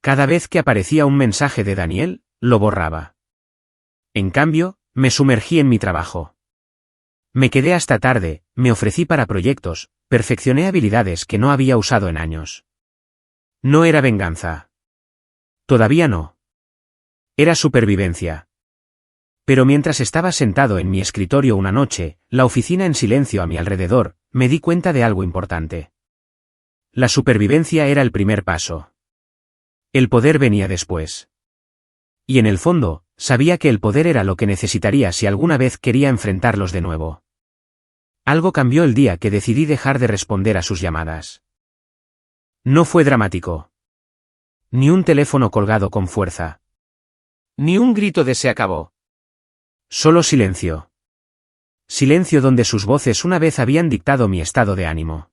Cada vez que aparecía un mensaje de Daniel, lo borraba. En cambio, me sumergí en mi trabajo. Me quedé hasta tarde, me ofrecí para proyectos, perfeccioné habilidades que no había usado en años. No era venganza. Todavía no. Era supervivencia. Pero mientras estaba sentado en mi escritorio una noche, la oficina en silencio a mi alrededor, me di cuenta de algo importante. La supervivencia era el primer paso. El poder venía después. Y en el fondo, sabía que el poder era lo que necesitaría si alguna vez quería enfrentarlos de nuevo. Algo cambió el día que decidí dejar de responder a sus llamadas. No fue dramático. Ni un teléfono colgado con fuerza. Ni un grito de "se acabó". Solo silencio. Silencio donde sus voces una vez habían dictado mi estado de ánimo.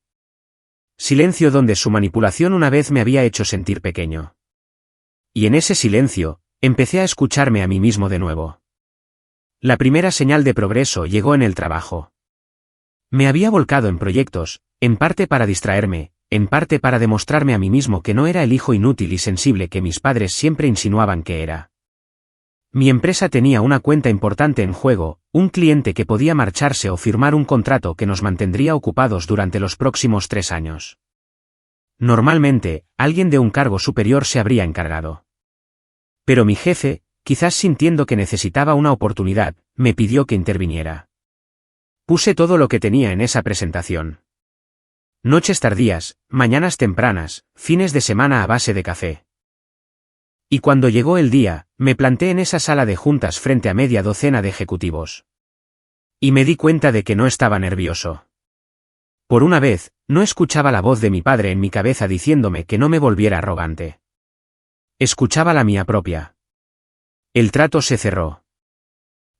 Silencio donde su manipulación una vez me había hecho sentir pequeño. Y en ese silencio, empecé a escucharme a mí mismo de nuevo. La primera señal de progreso llegó en el trabajo. Me había volcado en proyectos, en parte para distraerme, en parte para demostrarme a mí mismo que no era el hijo inútil y sensible que mis padres siempre insinuaban que era. Mi empresa tenía una cuenta importante en juego, un cliente que podía marcharse o firmar un contrato que nos mantendría ocupados durante los próximos 3 años. Normalmente, alguien de un cargo superior se habría encargado. Pero mi jefe, quizás sintiendo que necesitaba una oportunidad, me pidió que interviniera. Puse todo lo que tenía en esa presentación. Noches tardías, mañanas tempranas, fines de semana a base de café. Y cuando llegó el día, me planté en esa sala de juntas frente a media docena de ejecutivos. Y me di cuenta de que no estaba nervioso. Por una vez, no escuchaba la voz de mi padre en mi cabeza diciéndome que no me volviera arrogante. Escuchaba la mía propia. El trato se cerró.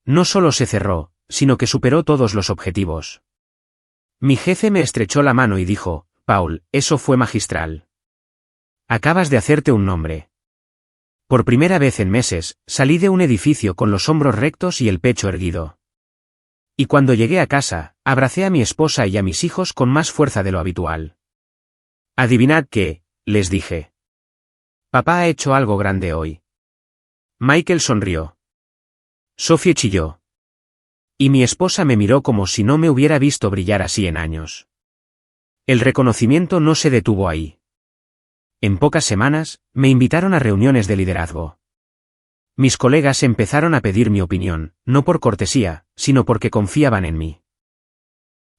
No solo se cerró, sino que superó todos los objetivos. Mi jefe me estrechó la mano y dijo, Paul, eso fue magistral. Acabas de hacerte un nombre. Por primera vez en meses, salí de un edificio con los hombros rectos y el pecho erguido. Y cuando llegué a casa, abracé a mi esposa y a mis hijos con más fuerza de lo habitual. Adivinad qué, les dije. Papá ha hecho algo grande hoy. Michael sonrió. Sophie chilló. Y mi esposa me miró como si no me hubiera visto brillar así en años. El reconocimiento no se detuvo ahí. En pocas semanas, me invitaron a reuniones de liderazgo. Mis colegas empezaron a pedir mi opinión, no por cortesía, sino porque confiaban en mí.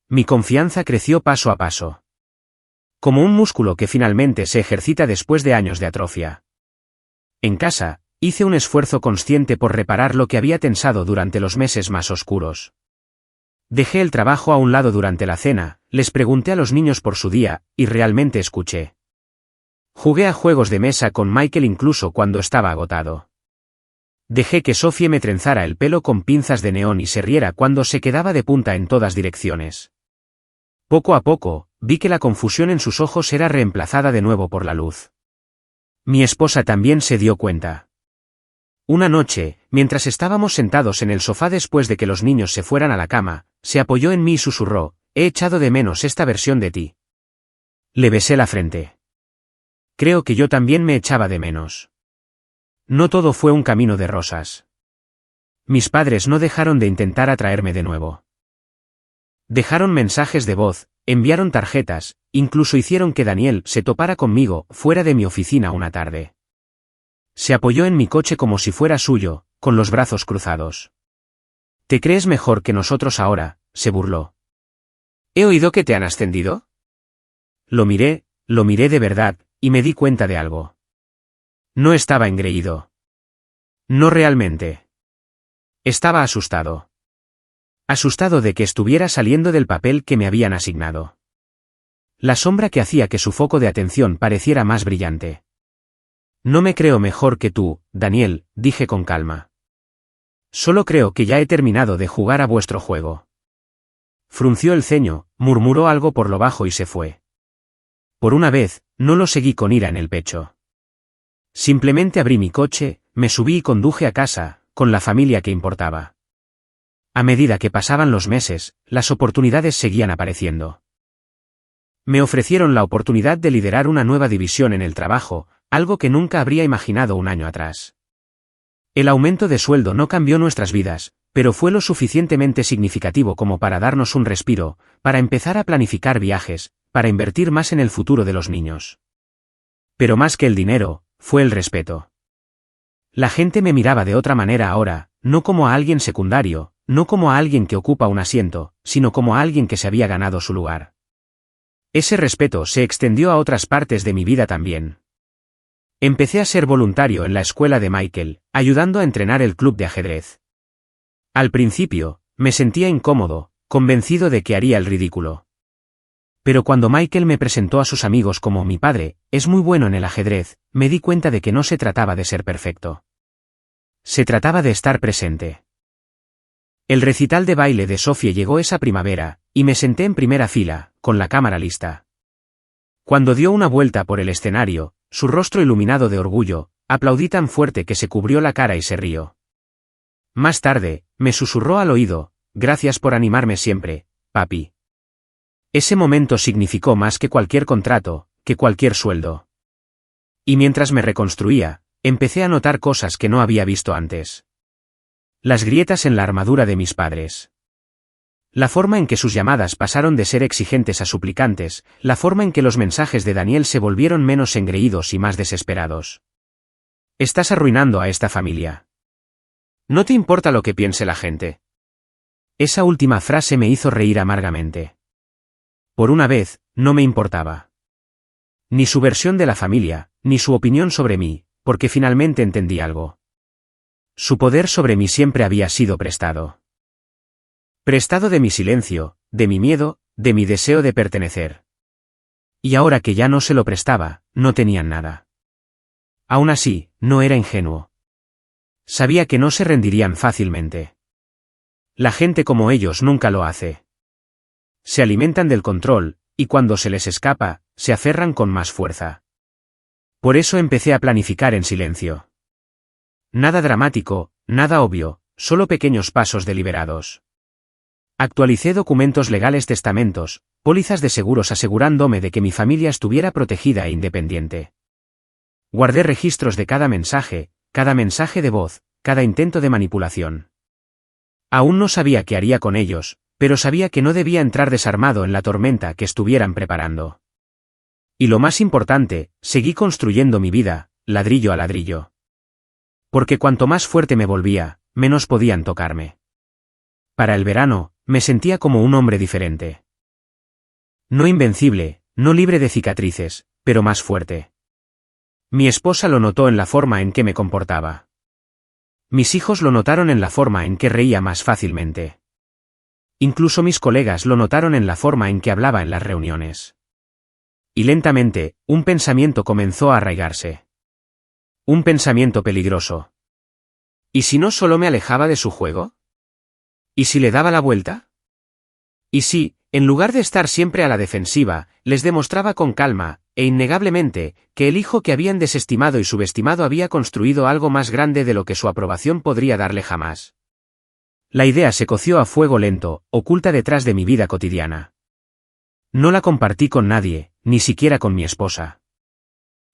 Mi confianza creció paso a paso. Como un músculo que finalmente se ejercita después de años de atrofia. En casa, hice un esfuerzo consciente por reparar lo que había tensado durante los meses más oscuros. Dejé el trabajo a un lado durante la cena, les pregunté a los niños por su día, y realmente escuché. Jugué a juegos de mesa con Michael incluso cuando estaba agotado. Dejé que Sophie me trenzara el pelo con pinzas de neón y se riera cuando se quedaba de punta en todas direcciones. Poco a poco, vi que la confusión en sus ojos era reemplazada de nuevo por la luz. Mi esposa también se dio cuenta. Una noche, mientras estábamos sentados en el sofá después de que los niños se fueran a la cama, se apoyó en mí y susurró, he echado de menos esta versión de ti. Le besé la frente. Creo que yo también me echaba de menos. No todo fue un camino de rosas. Mis padres no dejaron de intentar atraerme de nuevo. Dejaron mensajes de voz, enviaron tarjetas, incluso hicieron que Daniel se topara conmigo fuera de mi oficina una tarde. Se apoyó en mi coche como si fuera suyo, con los brazos cruzados. ¿Te crees mejor que nosotros ahora?, se burló. ¿He oído que te han ascendido? Lo miré de verdad, y me di cuenta de algo. No estaba engreído. No realmente. Estaba asustado. Asustado de que estuviera saliendo del papel que me habían asignado. La sombra que hacía que su foco de atención pareciera más brillante. No me creo mejor que tú, Daniel, dije con calma. Solo creo que ya he terminado de jugar a vuestro juego. Frunció el ceño, murmuró algo por lo bajo y se fue. Por una vez, no lo seguí con ira en el pecho. Simplemente abrí mi coche, me subí y conduje a casa, con la familia que importaba. A medida que pasaban los meses, las oportunidades seguían apareciendo. Me ofrecieron la oportunidad de liderar una nueva división en el trabajo, algo que nunca habría imaginado un año atrás. El aumento de sueldo no cambió nuestras vidas, pero fue lo suficientemente significativo como para darnos un respiro, para empezar a planificar viajes, para invertir más en el futuro de los niños. Pero más que el dinero, fue el respeto. La gente me miraba de otra manera ahora, no como a alguien secundario, no como a alguien que ocupa un asiento, sino como a alguien que se había ganado su lugar. Ese respeto se extendió a otras partes de mi vida también. Empecé a ser voluntario en la escuela de Michael, ayudando a entrenar el club de ajedrez. Al principio, me sentía incómodo, convencido de que haría el ridículo. Pero cuando Michael me presentó a sus amigos como mi padre, es muy bueno en el ajedrez, me di cuenta de que no se trataba de ser perfecto. Se trataba de estar presente. El recital de baile de Sophie llegó esa primavera, y me senté en primera fila, con la cámara lista. Cuando dio una vuelta por el escenario, su rostro iluminado de orgullo, aplaudí tan fuerte que se cubrió la cara y se rió. Más tarde, me susurró al oído, gracias por animarme siempre, papi. Ese momento significó más que cualquier contrato, que cualquier sueldo. Y mientras me reconstruía, empecé a notar cosas que no había visto antes. Las grietas en la armadura de mis padres. La forma en que sus llamadas pasaron de ser exigentes a suplicantes, la forma en que los mensajes de Daniel se volvieron menos engreídos y más desesperados. Estás arruinando a esta familia. ¿No te importa lo que piense la gente? Esa última frase me hizo reír amargamente. Por una vez, no me importaba. Ni su versión de la familia, ni su opinión sobre mí, porque finalmente entendí algo. Su poder sobre mí siempre había sido prestado. Prestado de mi silencio, de mi miedo, de mi deseo de pertenecer. Y ahora que ya no se lo prestaba, no tenían nada. Aún así, no era ingenuo. Sabía que no se rendirían fácilmente. La gente como ellos nunca lo hace. Se alimentan del control, y cuando se les escapa, se aferran con más fuerza. Por eso empecé a planificar en silencio. Nada dramático, nada obvio, solo pequeños pasos deliberados. Actualicé documentos legales, testamentos, pólizas de seguros asegurándome de que mi familia estuviera protegida e independiente. Guardé registros de cada mensaje de voz, cada intento de manipulación. Aún no sabía qué haría con ellos, pero sabía que no debía entrar desarmado en la tormenta que estuvieran preparando. Y lo más importante, seguí construyendo mi vida, ladrillo a ladrillo. Porque cuanto más fuerte me volvía, menos podían tocarme. Para el verano, me sentía como un hombre diferente. No invencible, no libre de cicatrices, pero más fuerte. Mi esposa lo notó en la forma en que me comportaba. Mis hijos lo notaron en la forma en que reía más fácilmente. Incluso mis colegas lo notaron en la forma en que hablaba en las reuniones. Y lentamente, un pensamiento comenzó a arraigarse. Un pensamiento peligroso. ¿Y si no solo me alejaba de su juego? ¿Y si le daba la vuelta? ¿Y si, en lugar de estar siempre a la defensiva, les demostraba con calma, e innegablemente, que el hijo que habían desestimado y subestimado había construido algo más grande de lo que su aprobación podría darle jamás? La idea se coció a fuego lento, oculta detrás de mi vida cotidiana. No la compartí con nadie, ni siquiera con mi esposa.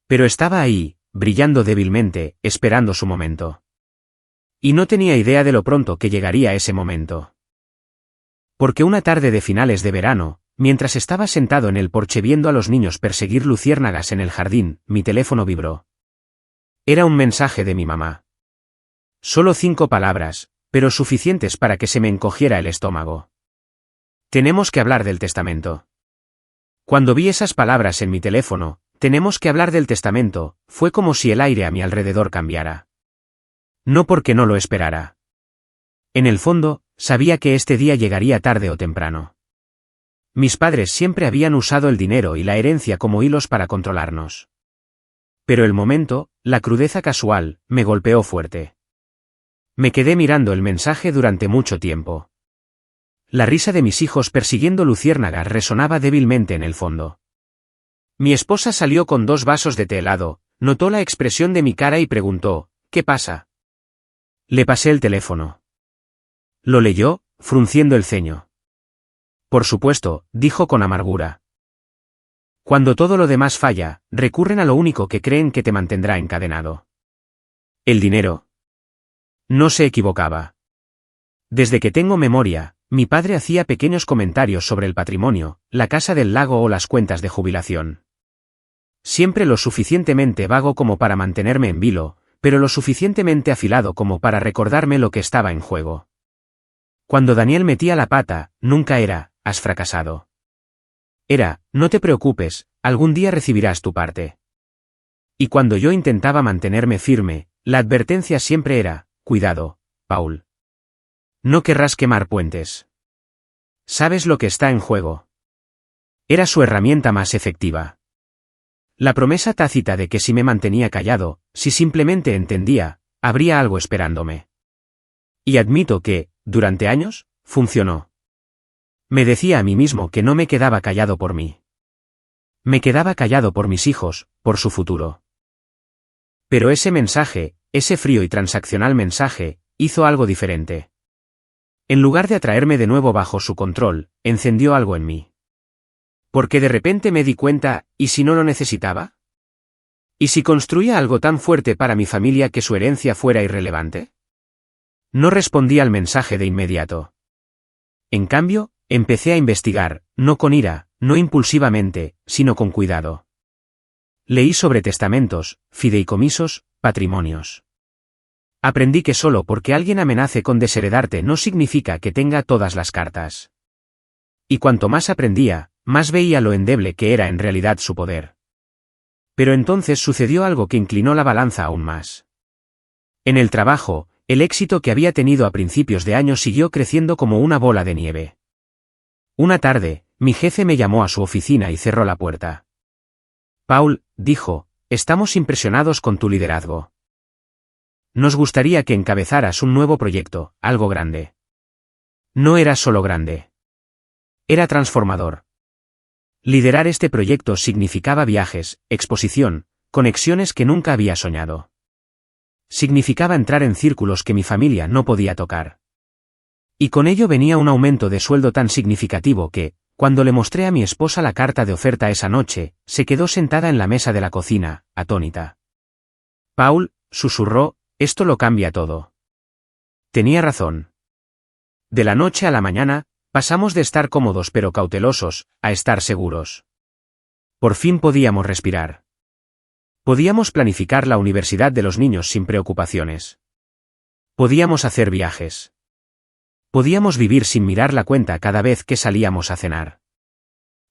Pero estaba ahí, brillando débilmente, esperando su momento. Y no tenía idea de lo pronto que llegaría ese momento. Porque una tarde de finales de verano, mientras estaba sentado en el porche viendo a los niños perseguir luciérnagas en el jardín, mi teléfono vibró. Era un mensaje de mi mamá. Solo 5 palabras, pero suficientes para que se me encogiera el estómago. Tenemos que hablar del testamento. Cuando vi esas palabras en mi teléfono, tenemos que hablar del testamento, fue como si el aire a mi alrededor cambiara. No porque no lo esperara. En el fondo, sabía que este día llegaría tarde o temprano. Mis padres siempre habían usado el dinero y la herencia como hilos para controlarnos. Pero el momento, la crudeza casual, me golpeó fuerte. Me quedé mirando el mensaje durante mucho tiempo. La risa de mis hijos persiguiendo luciérnagas resonaba débilmente en el fondo. Mi esposa salió con 2 vasos de té helado, notó la expresión de mi cara y preguntó, ¿qué pasa? Le pasé el teléfono. Lo leyó, frunciendo el ceño. Por supuesto, dijo con amargura. Cuando todo lo demás falla, recurren a lo único que creen que te mantendrá encadenado. El dinero. No se equivocaba. Desde que tengo memoria, mi padre hacía pequeños comentarios sobre el patrimonio, la casa del lago o las cuentas de jubilación. Siempre lo suficientemente vago como para mantenerme en vilo, pero lo suficientemente afilado como para recordarme lo que estaba en juego. Cuando Daniel metía la pata, nunca era, has fracasado. Era, no te preocupes, algún día recibirás tu parte. Y cuando yo intentaba mantenerme firme, la advertencia siempre era, cuidado, Paul. No querrás quemar puentes. ¿Sabes lo que está en juego? Era su herramienta más efectiva. La promesa tácita de que si me mantenía callado, si simplemente entendía, habría algo esperándome. Y admito que, durante años, funcionó. Me decía a mí mismo que no me quedaba callado por mí. Me quedaba callado por mis hijos, por su futuro. Pero ese mensaje, ese frío y transaccional mensaje, hizo algo diferente. En lugar de atraerme de nuevo bajo su control, encendió algo en mí. Porque de repente me di cuenta, ¿y si no lo necesitaba? ¿Y si construía algo tan fuerte para mi familia que su herencia fuera irrelevante? No respondí al mensaje de inmediato. En cambio, empecé a investigar, no con ira, no impulsivamente, sino con cuidado. Leí sobre testamentos, fideicomisos, patrimonios. Aprendí que solo porque alguien amenace con desheredarte no significa que tenga todas las cartas. Y cuanto más aprendía, más veía lo endeble que era en realidad su poder. Pero entonces sucedió algo que inclinó la balanza aún más. En el trabajo, el éxito que había tenido a principios de año siguió creciendo como una bola de nieve. Una tarde, mi jefe me llamó a su oficina y cerró la puerta. Paul, dijo, estamos impresionados con tu liderazgo. Nos gustaría que encabezaras un nuevo proyecto, algo grande. No era solo grande. Era transformador. Liderar este proyecto significaba viajes, exposición, conexiones que nunca había soñado. Significaba entrar en círculos que mi familia no podía tocar. Y con ello venía un aumento de sueldo tan significativo que, cuando le mostré a mi esposa la carta de oferta esa noche, se quedó sentada en la mesa de la cocina, atónita. Paul, susurró, esto lo cambia todo. Tenía razón. De la noche a la mañana, pasamos de estar cómodos pero cautelosos, a estar seguros. Por fin podíamos respirar. Podíamos planificar la universidad de los niños sin preocupaciones. Podíamos hacer viajes. Podíamos vivir sin mirar la cuenta cada vez que salíamos a cenar.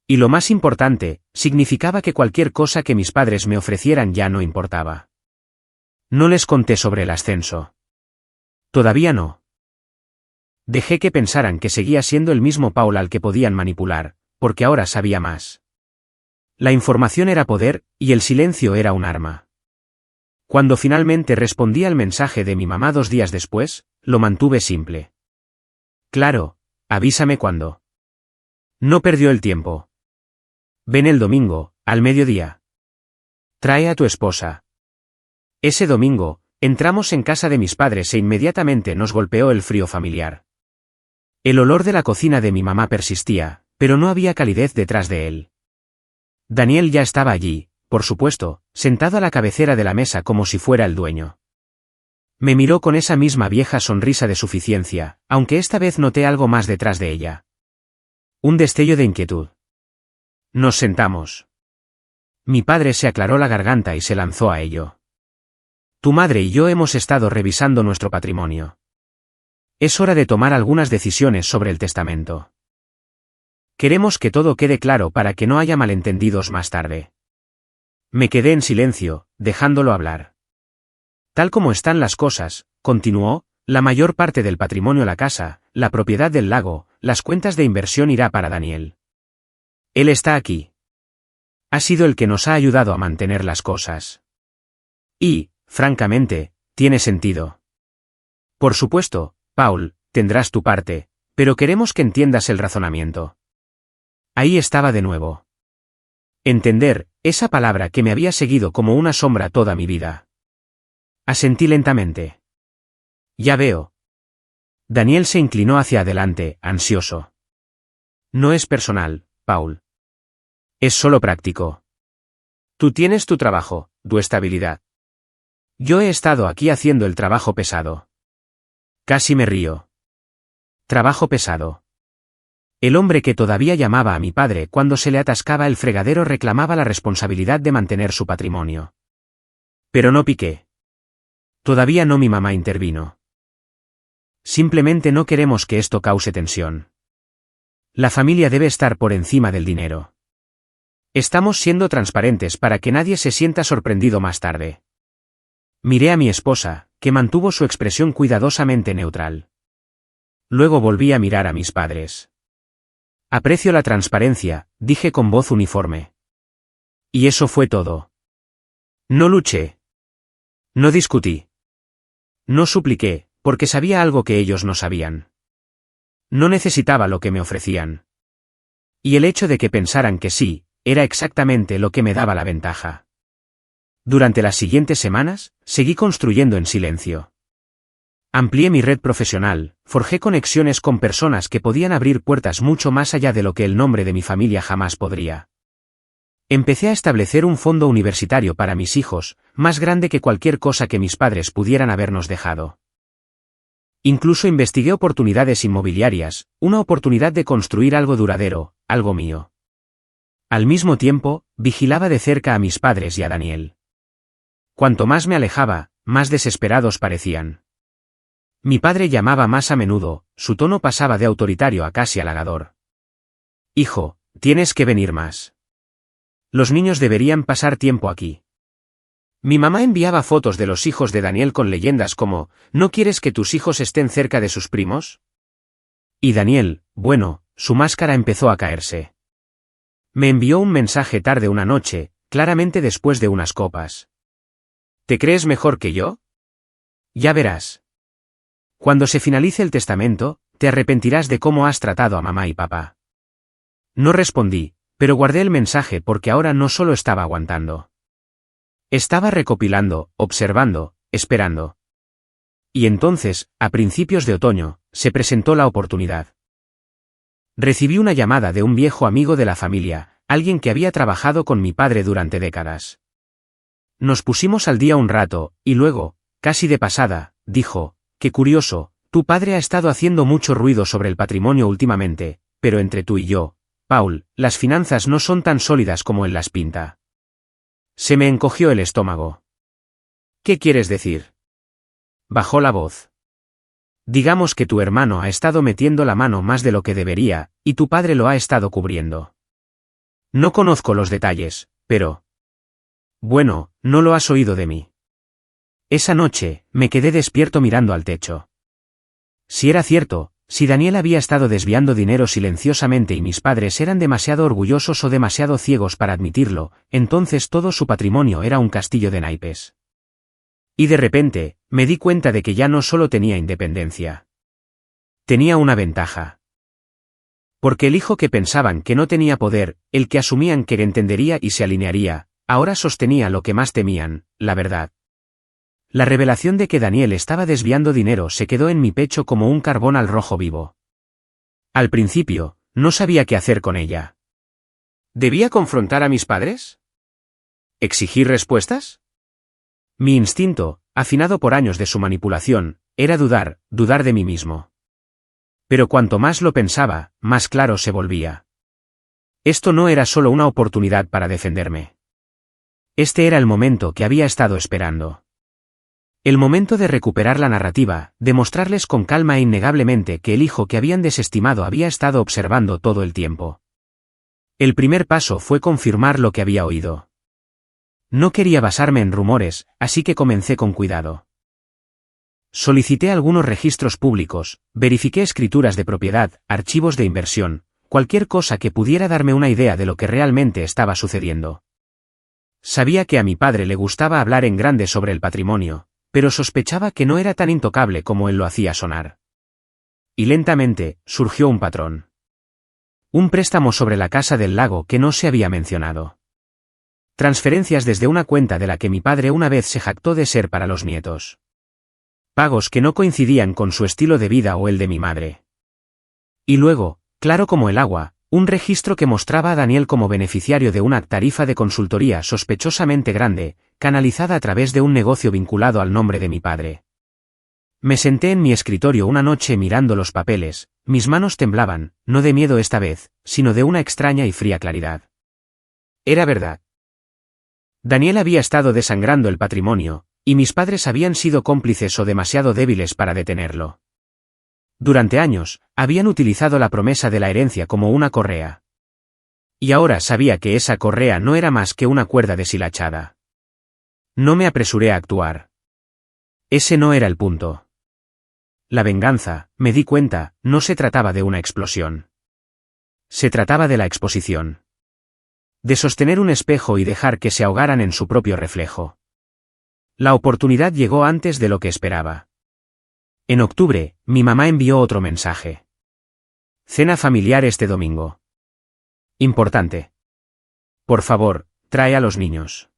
Y lo más importante, significaba que cualquier cosa que mis padres me ofrecieran ya no importaba. No les conté sobre el ascenso. Todavía no. Dejé que pensaran que seguía siendo el mismo Paul al que podían manipular, porque ahora sabía más. La información era poder, y el silencio era un arma. Cuando finalmente respondí al mensaje de mi mamá 2 días después, lo mantuve simple. Claro, avísame cuando. No perdió el tiempo. Ven el domingo, al mediodía. Trae a tu esposa. Ese domingo, entramos en casa de mis padres e inmediatamente nos golpeó el frío familiar. El olor de la cocina de mi mamá persistía, pero no había calidez detrás de él. Daniel ya estaba allí, por supuesto, sentado a la cabecera de la mesa como si fuera el dueño. Me miró con esa misma vieja sonrisa de suficiencia, aunque esta vez noté algo más detrás de ella. Un destello de inquietud. Nos sentamos. Mi padre se aclaró la garganta y se lanzó a ello. Tu madre y yo hemos estado revisando nuestro patrimonio. Es hora de tomar algunas decisiones sobre el testamento. Queremos que todo quede claro para que no haya malentendidos más tarde. Me quedé en silencio, dejándolo hablar. Tal como están las cosas, continuó, la mayor parte del patrimonio, la casa, la propiedad del lago, las cuentas de inversión irá para Daniel. Él está aquí. Ha sido el que nos ha ayudado a mantener las cosas. Y, francamente, tiene sentido. Por supuesto, Paul, tendrás tu parte, pero queremos que entiendas el razonamiento. Ahí estaba de nuevo. Entender, esa palabra que me había seguido como una sombra toda mi vida. Asentí lentamente. Ya veo. Daniel se inclinó hacia adelante, ansioso. No es personal, Paul. Es solo práctico. Tú tienes tu trabajo, tu estabilidad. Yo he estado aquí haciendo el trabajo pesado. Casi me río. Trabajo pesado. El hombre que todavía llamaba a mi padre cuando se le atascaba el fregadero reclamaba la responsabilidad de mantener su patrimonio. Pero no piqué. Todavía no, mi mamá intervino. Simplemente no queremos que esto cause tensión. La familia debe estar por encima del dinero. Estamos siendo transparentes para que nadie se sienta sorprendido más tarde. Miré a mi esposa, que mantuvo su expresión cuidadosamente neutral. Luego volví a mirar a mis padres. Aprecio la transparencia, dije con voz uniforme. Y eso fue todo. No luché. No discutí. No supliqué, porque sabía algo que ellos no sabían. No necesitaba lo que me ofrecían. Y el hecho de que pensaran que sí, era exactamente lo que me daba la ventaja. Durante las siguientes semanas, seguí construyendo en silencio. Amplié mi red profesional, forjé conexiones con personas que podían abrir puertas mucho más allá de lo que el nombre de mi familia jamás podría. Empecé a establecer un fondo universitario para mis hijos, más grande que cualquier cosa que mis padres pudieran habernos dejado. Incluso investigué oportunidades inmobiliarias, una oportunidad de construir algo duradero, algo mío. Al mismo tiempo, vigilaba de cerca a mis padres y a Daniel. Cuanto más me alejaba, más desesperados parecían. Mi padre llamaba más a menudo, su tono pasaba de autoritario a casi halagador. Hijo, Tienes que venir más. Los niños deberían pasar tiempo aquí. Mi mamá enviaba fotos de los hijos de Daniel con leyendas como, ¿no quieres que tus hijos estén cerca de sus primos? Y Daniel, bueno, su máscara empezó a caerse. Me envió un mensaje tarde una noche, claramente después de unas copas. ¿Te crees mejor que yo? Ya verás. Cuando se finalice el testamento, te arrepentirás de cómo has tratado a mamá y papá. No respondí, pero guardé el mensaje porque ahora no solo estaba aguantando. Estaba recopilando, observando, esperando. Y entonces, a principios de otoño, se presentó la oportunidad. Recibí una llamada de un viejo amigo de la familia, alguien que había trabajado con mi padre durante décadas. Nos pusimos al día un rato, y luego, casi de pasada, dijo, qué curioso, tu padre ha estado haciendo mucho ruido sobre el patrimonio últimamente, pero entre tú y yo, Paul, las finanzas no son tan sólidas como él las pinta. Se me encogió el estómago. ¿Qué quieres decir? Bajó la voz. Digamos que tu hermano ha estado metiendo la mano más de lo que debería, y tu padre lo ha estado cubriendo. No conozco los detalles, pero... Bueno, no lo has oído de mí. Esa noche, me quedé despierto mirando al techo. Si era cierto, si Daniel había estado desviando dinero silenciosamente y mis padres eran demasiado orgullosos o demasiado ciegos para admitirlo, entonces todo su patrimonio era un castillo de naipes. Y de repente, me di cuenta de que ya no solo tenía independencia. Tenía una ventaja. Porque el hijo que pensaban que no tenía poder, el que asumían que entendería y se alinearía, ahora sostenía lo que más temían, la verdad. La revelación de que Daniel estaba desviando dinero se quedó en mi pecho como un carbón al rojo vivo. Al principio, no sabía qué hacer con ella. ¿Debía confrontar a mis padres? ¿Exigir respuestas? Mi instinto, afinado por años de su manipulación, era dudar de mí mismo. Pero cuanto más lo pensaba, más claro se volvía. Esto no era solo una oportunidad para defenderme. Este era el momento que había estado esperando. El momento de recuperar la narrativa, de mostrarles con calma e innegablemente que el hijo que habían desestimado había estado observando todo el tiempo. El primer paso fue confirmar lo que había oído. No quería basarme en rumores, así que comencé con cuidado. Solicité algunos registros públicos, verifiqué escrituras de propiedad, archivos de inversión, cualquier cosa que pudiera darme una idea de lo que realmente estaba sucediendo. Sabía que a mi padre le gustaba hablar en grande sobre el patrimonio, pero sospechaba que no era tan intocable como él lo hacía sonar. Y lentamente, surgió un patrón. Un préstamo sobre la casa del lago que no se había mencionado. Transferencias desde una cuenta de la que mi padre una vez se jactó de ser para los nietos. Pagos que no coincidían con su estilo de vida o el de mi madre. Y luego, claro como el agua, un registro que mostraba a Daniel como beneficiario de una tarifa de consultoría sospechosamente grande, canalizada a través de un negocio vinculado al nombre de mi padre. Me senté en mi escritorio una noche mirando los papeles, mis manos temblaban, no de miedo esta vez, sino de una extraña y fría claridad. Era verdad. Daniel había estado desangrando el patrimonio, y mis padres habían sido cómplices o demasiado débiles para detenerlo. Durante años, habían utilizado la promesa de la herencia como una correa. Y ahora sabía que esa correa no era más que una cuerda deshilachada. No me apresuré a actuar. Ese no era el punto. La venganza, me di cuenta, no se trataba de una explosión. Se trataba de la exposición. De sostener un espejo y dejar que se ahogaran en su propio reflejo. La oportunidad llegó antes de lo que esperaba. En octubre, mi mamá envió otro mensaje. Cena familiar este domingo. Importante. Por favor, trae a los niños.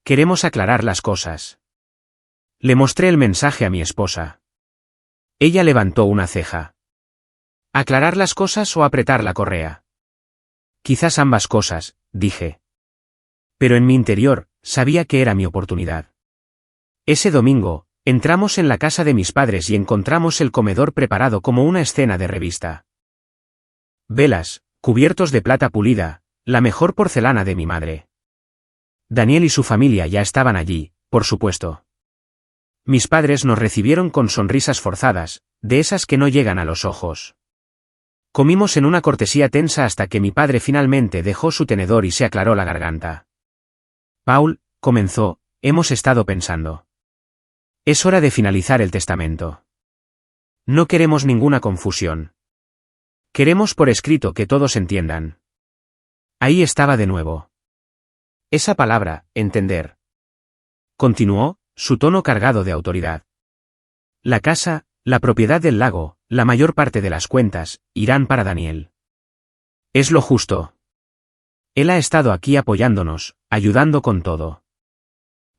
Queremos aclarar las cosas. Le mostré el mensaje a mi esposa. Ella levantó una ceja. ¿Aclarar las cosas o apretar la correa? Quizás ambas cosas, dije. Pero en mi interior, sabía que era mi oportunidad. Ese domingo, entramos en la casa de mis padres y encontramos el comedor preparado como una escena de revista. Velas, cubiertos de plata pulida, la mejor porcelana de mi madre. Daniel y su familia ya estaban allí, por supuesto. Mis padres nos recibieron con sonrisas forzadas, de esas que no llegan a los ojos. Comimos en una cortesía tensa hasta que mi padre finalmente dejó su tenedor y se aclaró la garganta. Paul, comenzó, hemos estado pensando. Es hora de finalizar el testamento. No queremos ninguna confusión. Queremos por escrito que todos entiendan. Ahí estaba de nuevo. Esa palabra, entender. Continuó, su tono cargado de autoridad. La casa, la propiedad del lago, la mayor parte de las cuentas, irán para Daniel. Es lo justo. Él ha estado aquí apoyándonos, ayudando con todo.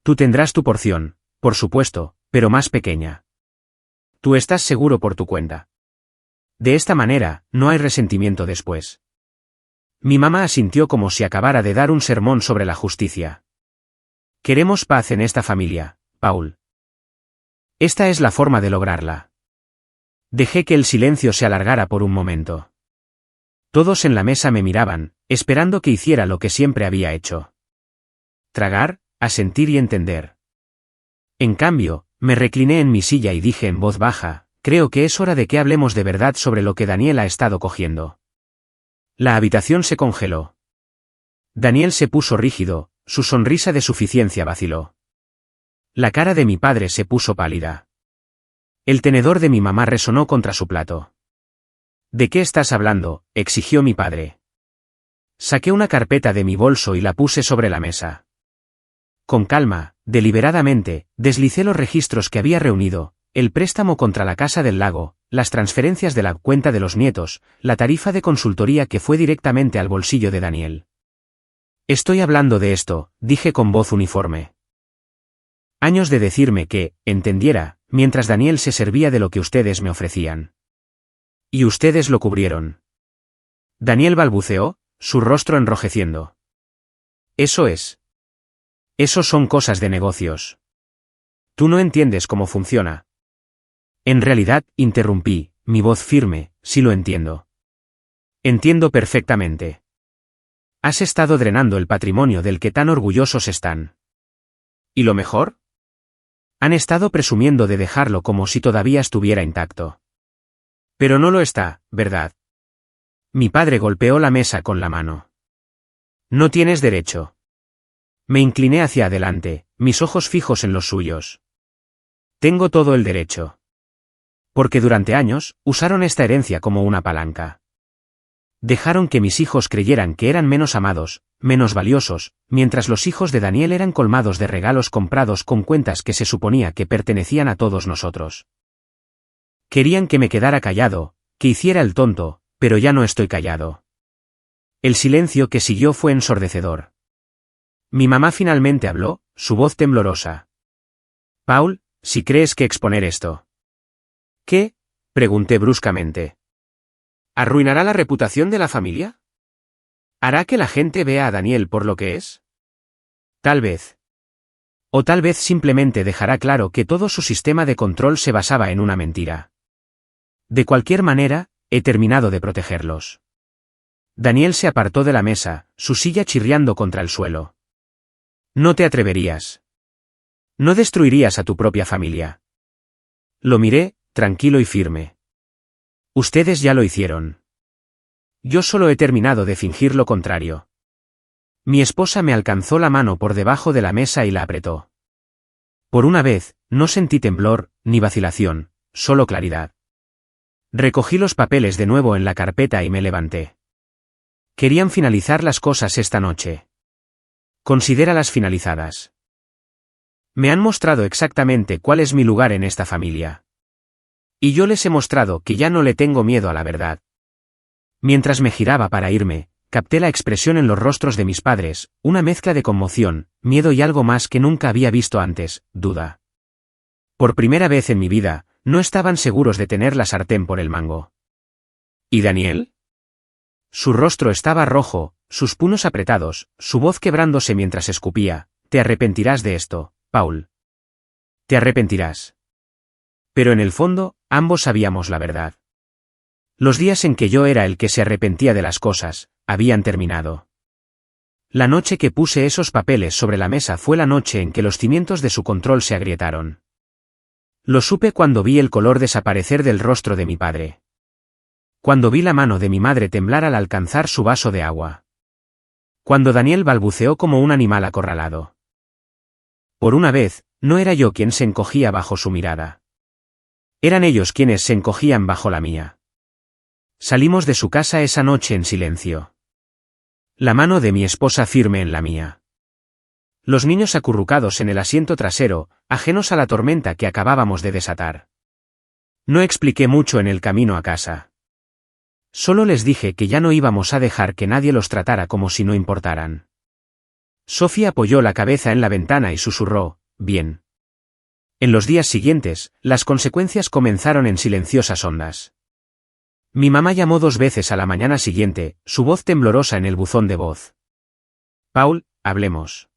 Tú tendrás tu porción, por supuesto, pero más pequeña. Tú estás seguro por tu cuenta. De esta manera, no hay resentimiento después. Mi mamá asintió como si acabara de dar un sermón sobre la justicia. Queremos paz en esta familia, Paul. Esta es la forma de lograrla. Dejé que el silencio se alargara por un momento. Todos en la mesa me miraban, esperando que hiciera lo que siempre había hecho. Tragar, asentir y entender. En cambio, me recliné en mi silla y dije en voz baja, creo que es hora de que hablemos de verdad sobre lo que Daniel ha estado cogiendo. La habitación se congeló. Daniel se puso rígido, su sonrisa de suficiencia vaciló. La cara de mi padre se puso pálida. El tenedor de mi mamá resonó contra su plato. ¿De qué estás hablando?, exigió mi padre. Saqué una carpeta de mi bolso y la puse sobre la mesa. Con calma, deliberadamente, deslicé los registros que había reunido, el préstamo contra la casa del lago, las transferencias de la cuenta de los nietos, la tarifa de consultoría que fue directamente al bolsillo de Daniel. Estoy hablando de esto, dije con voz uniforme. Años de decirme que, entendiera, mientras Daniel se servía de lo que ustedes me ofrecían. Y ustedes lo cubrieron. Daniel balbuceó, su rostro enrojeciendo. Eso es. Eso son cosas de negocios. Tú no entiendes cómo funciona. En realidad, interrumpí, mi voz firme, sí lo entiendo. Entiendo perfectamente. Has estado drenando el patrimonio del que tan orgullosos están. ¿Y lo mejor? Han estado presumiendo de dejarlo como si todavía estuviera intacto. Pero no lo está, ¿verdad? Mi padre golpeó la mesa con la mano. No tienes derecho. Me incliné hacia adelante, mis ojos fijos en los suyos. Tengo todo el derecho. Porque durante años, usaron esta herencia como una palanca. Dejaron que mis hijos creyeran que eran menos amados, menos valiosos, mientras los hijos de Daniel eran colmados de regalos comprados con cuentas que se suponía que pertenecían a todos nosotros. Querían que me quedara callado, que hiciera el tonto, pero ya no estoy callado. El silencio que siguió fue ensordecedor. Mi mamá finalmente habló, su voz temblorosa. Paul, si crees que exponer esto. ¿Qué? Pregunté bruscamente. ¿Arruinará la reputación de la familia? ¿Hará que la gente vea a Daniel por lo que es? Tal vez. O tal vez simplemente dejará claro que todo su sistema de control se basaba en una mentira. De cualquier manera, he terminado de protegerlos. Daniel se apartó de la mesa, su silla chirriando contra el suelo. No te atreverías. No destruirías a tu propia familia. Lo miré, tranquilo y firme. Ustedes ya lo hicieron. Yo solo he terminado de fingir lo contrario. Mi esposa me alcanzó la mano por debajo de la mesa y la apretó. Por una vez, no sentí temblor, ni vacilación, solo claridad. Recogí los papeles de nuevo en la carpeta y me levanté. Querían finalizar las cosas esta noche. Considéralas finalizadas. Me han mostrado exactamente cuál es mi lugar en esta familia. Y yo les he mostrado que ya no le tengo miedo a la verdad. Mientras me giraba para irme, capté la expresión en los rostros de mis padres, una mezcla de conmoción, miedo y algo más que nunca había visto antes, duda. Por primera vez en mi vida, no estaban seguros de tener la sartén por el mango. ¿Y Daniel? Su rostro estaba rojo, sus puños apretados, su voz quebrándose mientras escupía. Te arrepentirás de esto, Paul. Te arrepentirás. Pero en el fondo, ambos sabíamos la verdad. Los días en que yo era el que se arrepentía de las cosas, habían terminado. La noche que puse esos papeles sobre la mesa fue la noche en que los cimientos de su control se agrietaron. Lo supe cuando vi el color desaparecer del rostro de mi padre. Cuando vi la mano de mi madre temblar al alcanzar su vaso de agua. Cuando Daniel balbuceó como un animal acorralado. Por una vez, no era yo quien se encogía bajo su mirada. Eran ellos quienes se encogían bajo la mía. Salimos de su casa esa noche en silencio. La mano de mi esposa firme en la mía. Los niños acurrucados en el asiento trasero, ajenos a la tormenta que acabábamos de desatar. No expliqué mucho en el camino a casa. Solo les dije que ya no íbamos a dejar que nadie los tratara como si no importaran. Sofía apoyó la cabeza en la ventana y susurró, bien. En los días siguientes, las consecuencias comenzaron en silenciosas ondas. Mi mamá llamó 2 veces a la mañana siguiente, su voz temblorosa en el buzón de voz. Paul, hablemos.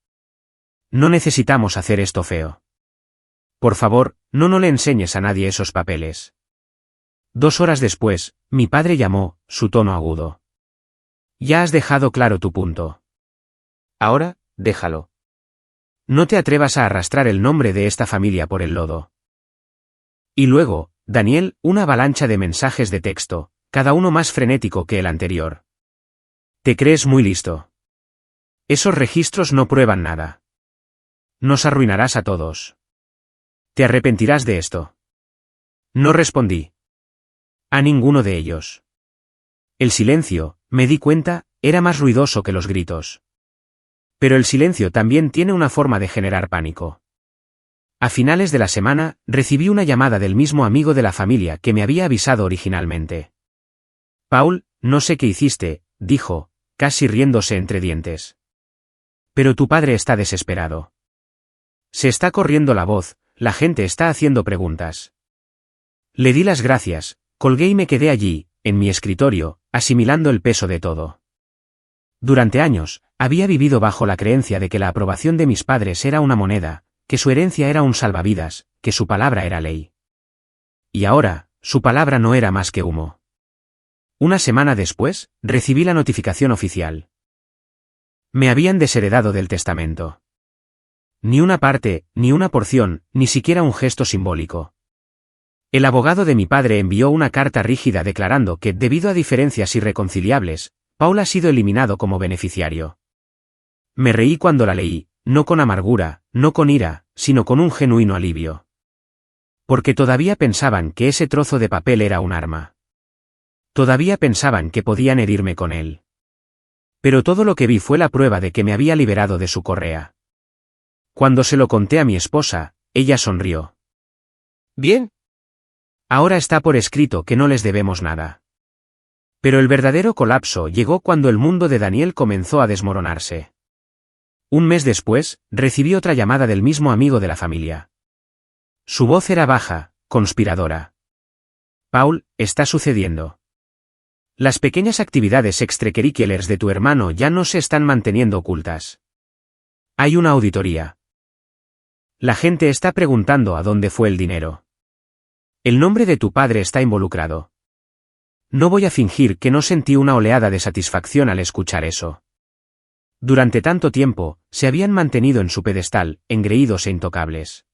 No necesitamos hacer esto feo. Por favor, no le enseñes a nadie esos papeles. 2 horas después, mi padre llamó, su tono agudo. Ya has dejado claro tu punto. Ahora, déjalo. No te atrevas a arrastrar el nombre de esta familia por el lodo. Y luego, Daniel, una avalancha de mensajes de texto, cada uno más frenético que el anterior. Te crees muy listo. Esos registros no prueban nada. Nos arruinarás a todos. Te arrepentirás de esto. No respondí. A ninguno de ellos. El silencio, me di cuenta, era más ruidoso que los gritos. Pero el silencio también tiene una forma de generar pánico. A finales de la semana, recibí una llamada del mismo amigo de la familia que me había avisado originalmente. Paul, no sé qué hiciste, dijo, casi riéndose entre dientes. Pero tu padre está desesperado. Se está corriendo la voz, la gente está haciendo preguntas. Le di las gracias, colgué y me quedé allí, en mi escritorio, asimilando el peso de todo. Durante años, había vivido bajo la creencia de que la aprobación de mis padres era una moneda, que su herencia era un salvavidas, que su palabra era ley. Y ahora, su palabra no era más que humo. Una semana después, recibí la notificación oficial. Me habían desheredado del testamento. Ni una parte, ni una porción, ni siquiera un gesto simbólico. El abogado de mi padre envió una carta rígida declarando que, debido a diferencias irreconciliables, Paul ha sido eliminado como beneficiario. Me reí cuando la leí, no con amargura, no con ira, sino con un genuino alivio. Porque todavía pensaban que ese trozo de papel era un arma. Todavía pensaban que podían herirme con él. Pero todo lo que vi fue la prueba de que me había liberado de su correa. Cuando se lo conté a mi esposa, ella sonrió. Bien. Ahora está por escrito que no les debemos nada. Pero el verdadero colapso llegó cuando el mundo de Daniel comenzó a desmoronarse. Un mes después, recibí otra llamada del mismo amigo de la familia. Su voz era baja, conspiradora. Paul, está sucediendo. Las pequeñas actividades extracurriculares de tu hermano ya no se están manteniendo ocultas. Hay una auditoría. La gente está preguntando a dónde fue el dinero. El nombre de tu padre está involucrado. No voy a fingir que no sentí una oleada de satisfacción al escuchar eso. Durante tanto tiempo, se habían mantenido en su pedestal, engreídos e intocables.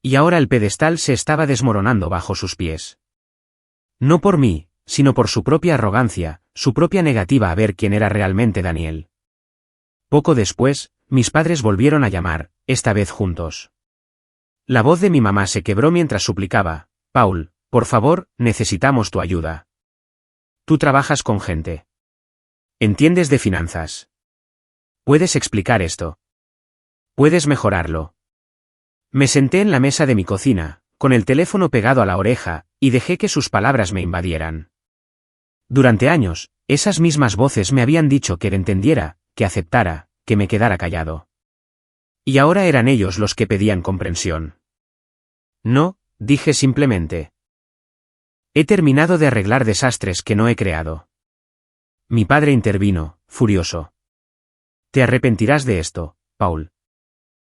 Y ahora el pedestal se estaba desmoronando bajo sus pies. No por mí, sino por su propia arrogancia, su propia negativa a ver quién era realmente Daniel. Poco después, mis padres volvieron a llamar, esta vez juntos. La voz de mi mamá se quebró mientras suplicaba, Paul, por favor, necesitamos tu ayuda. Tú trabajas con gente. Entiendes de finanzas. ¿Puedes explicar esto? ¿Puedes mejorarlo? Me senté en la mesa de mi cocina, con el teléfono pegado a la oreja, y dejé que sus palabras me invadieran. Durante años, esas mismas voces me habían dicho que entendiera, que aceptara, que me quedara callado. Y ahora eran ellos los que pedían comprensión. No, dije simplemente. He terminado de arreglar desastres que no he creado. Mi padre intervino, furioso. Te arrepentirás de esto, Paul.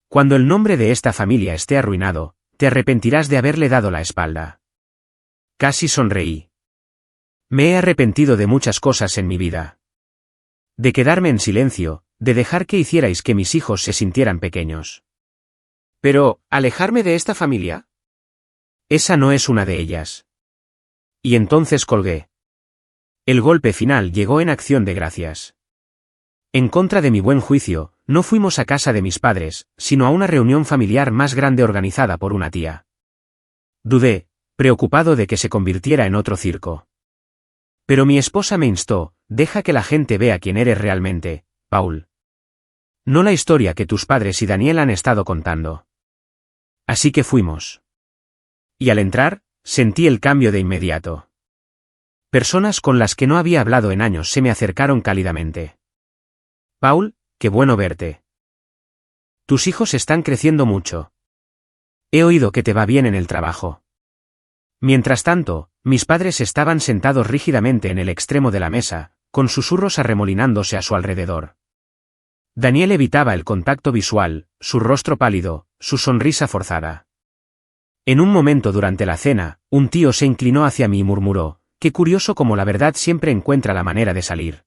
Cuando el nombre de esta familia esté arruinado, te arrepentirás de haberle dado la espalda. Casi sonreí. Me he arrepentido de muchas cosas en mi vida. De quedarme en silencio, de dejar que hicierais que mis hijos se sintieran pequeños. Pero, ¿alejarme de esta familia? Esa no es una de ellas. Y entonces colgué. El golpe final llegó en acción de gracias. En contra de mi buen juicio, no fuimos a casa de mis padres, sino a una reunión familiar más grande organizada por una tía. Dudé, preocupado de que se convirtiera en otro circo. Pero mi esposa me instó, deja que la gente vea quién eres realmente, Paul. No la historia que tus padres y Daniel han estado contando. Así que fuimos. Y al entrar, sentí el cambio de inmediato. Personas con las que no había hablado en años se me acercaron cálidamente. Paul, qué bueno verte. Tus hijos están creciendo mucho. He oído que te va bien en el trabajo. Mientras tanto, mis padres estaban sentados rígidamente en el extremo de la mesa, con susurros arremolinándose a su alrededor. Daniel evitaba el contacto visual, su rostro pálido, su sonrisa forzada. En un momento durante la cena, un tío se inclinó hacia mí y murmuró, qué curioso como la verdad siempre encuentra la manera de salir.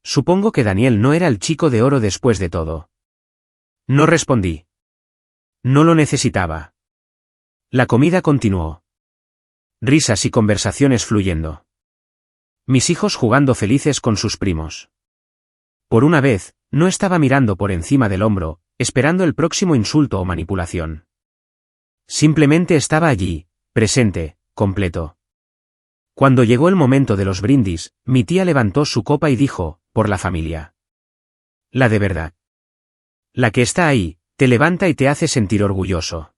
Supongo que Daniel no era el chico de oro después de todo. No respondí. No lo necesitaba. La comida continuó. Risas y conversaciones fluyendo. Mis hijos jugando felices con sus primos. Por una vez, no estaba mirando por encima del hombro, esperando el próximo insulto o manipulación. Simplemente estaba allí, presente, completo. Cuando llegó el momento de los brindis, mi tía levantó su copa y dijo, por la familia. La de verdad. La que está ahí, te levanta y te hace sentir orgulloso.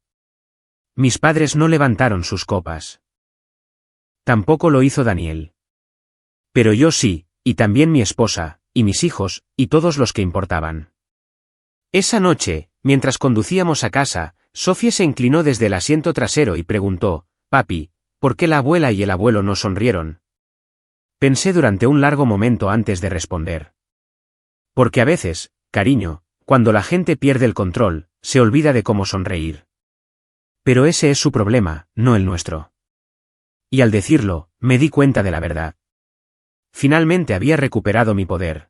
Mis padres no levantaron sus copas. Tampoco lo hizo Daniel. Pero yo sí, y también mi esposa, y mis hijos, y todos los que importaban. Esa noche, mientras conducíamos a casa, Sophie se inclinó desde el asiento trasero y preguntó, papi, ¿por qué la abuela y el abuelo no sonrieron? Pensé durante un largo momento antes de responder. Porque a veces, cariño, cuando la gente pierde el control, se olvida de cómo sonreír. Pero ese es su problema, no el nuestro. Y al decirlo, me di cuenta de la verdad. Finalmente había recuperado mi poder.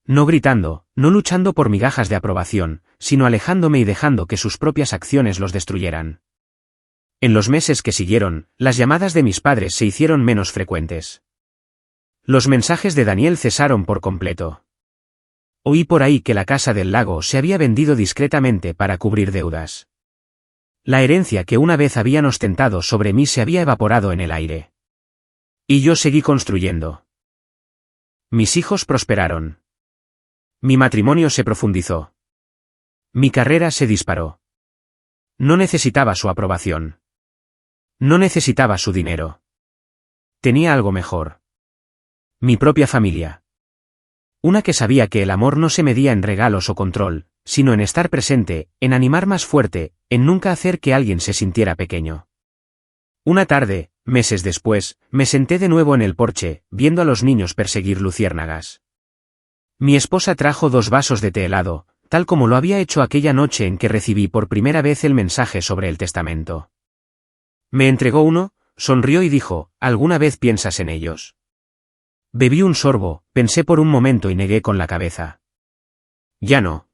No gritando, no luchando por migajas de aprobación, sino alejándome y dejando que sus propias acciones los destruyeran. En los meses que siguieron, las llamadas de mis padres se hicieron menos frecuentes. Los mensajes de Daniel cesaron por completo. Oí por ahí que la casa del lago se había vendido discretamente para cubrir deudas. La herencia que una vez habían ostentado sobre mí se había evaporado en el aire. Y yo seguí construyendo. Mis hijos prosperaron. Mi matrimonio se profundizó. Mi carrera se disparó. No necesitaba su aprobación. No necesitaba su dinero. Tenía algo mejor. Mi propia familia. Una que sabía que el amor no se medía en regalos o control, sino en estar presente, en animar más fuerte, en nunca hacer que alguien se sintiera pequeño. Una tarde, meses después, me senté de nuevo en el porche, viendo a los niños perseguir luciérnagas. Mi esposa trajo 2 vasos de té helado, tal como lo había hecho aquella noche en que recibí por primera vez el mensaje sobre el testamento. Me entregó uno, sonrió y dijo, ¿alguna vez piensas en ellos? Bebí un sorbo, pensé por un momento y negué con la cabeza. Ya no.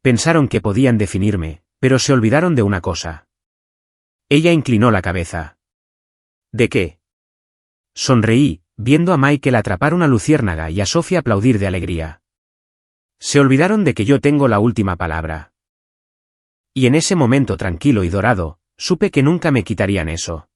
Pensaron que podían definirme, pero se olvidaron de una cosa. Ella inclinó la cabeza. ¿De qué? Sonreí, viendo a Michael atrapar una luciérnaga y a Sophie aplaudir de alegría. Se olvidaron de que yo tengo la última palabra. Y en ese momento tranquilo y dorado, supe que nunca me quitarían eso.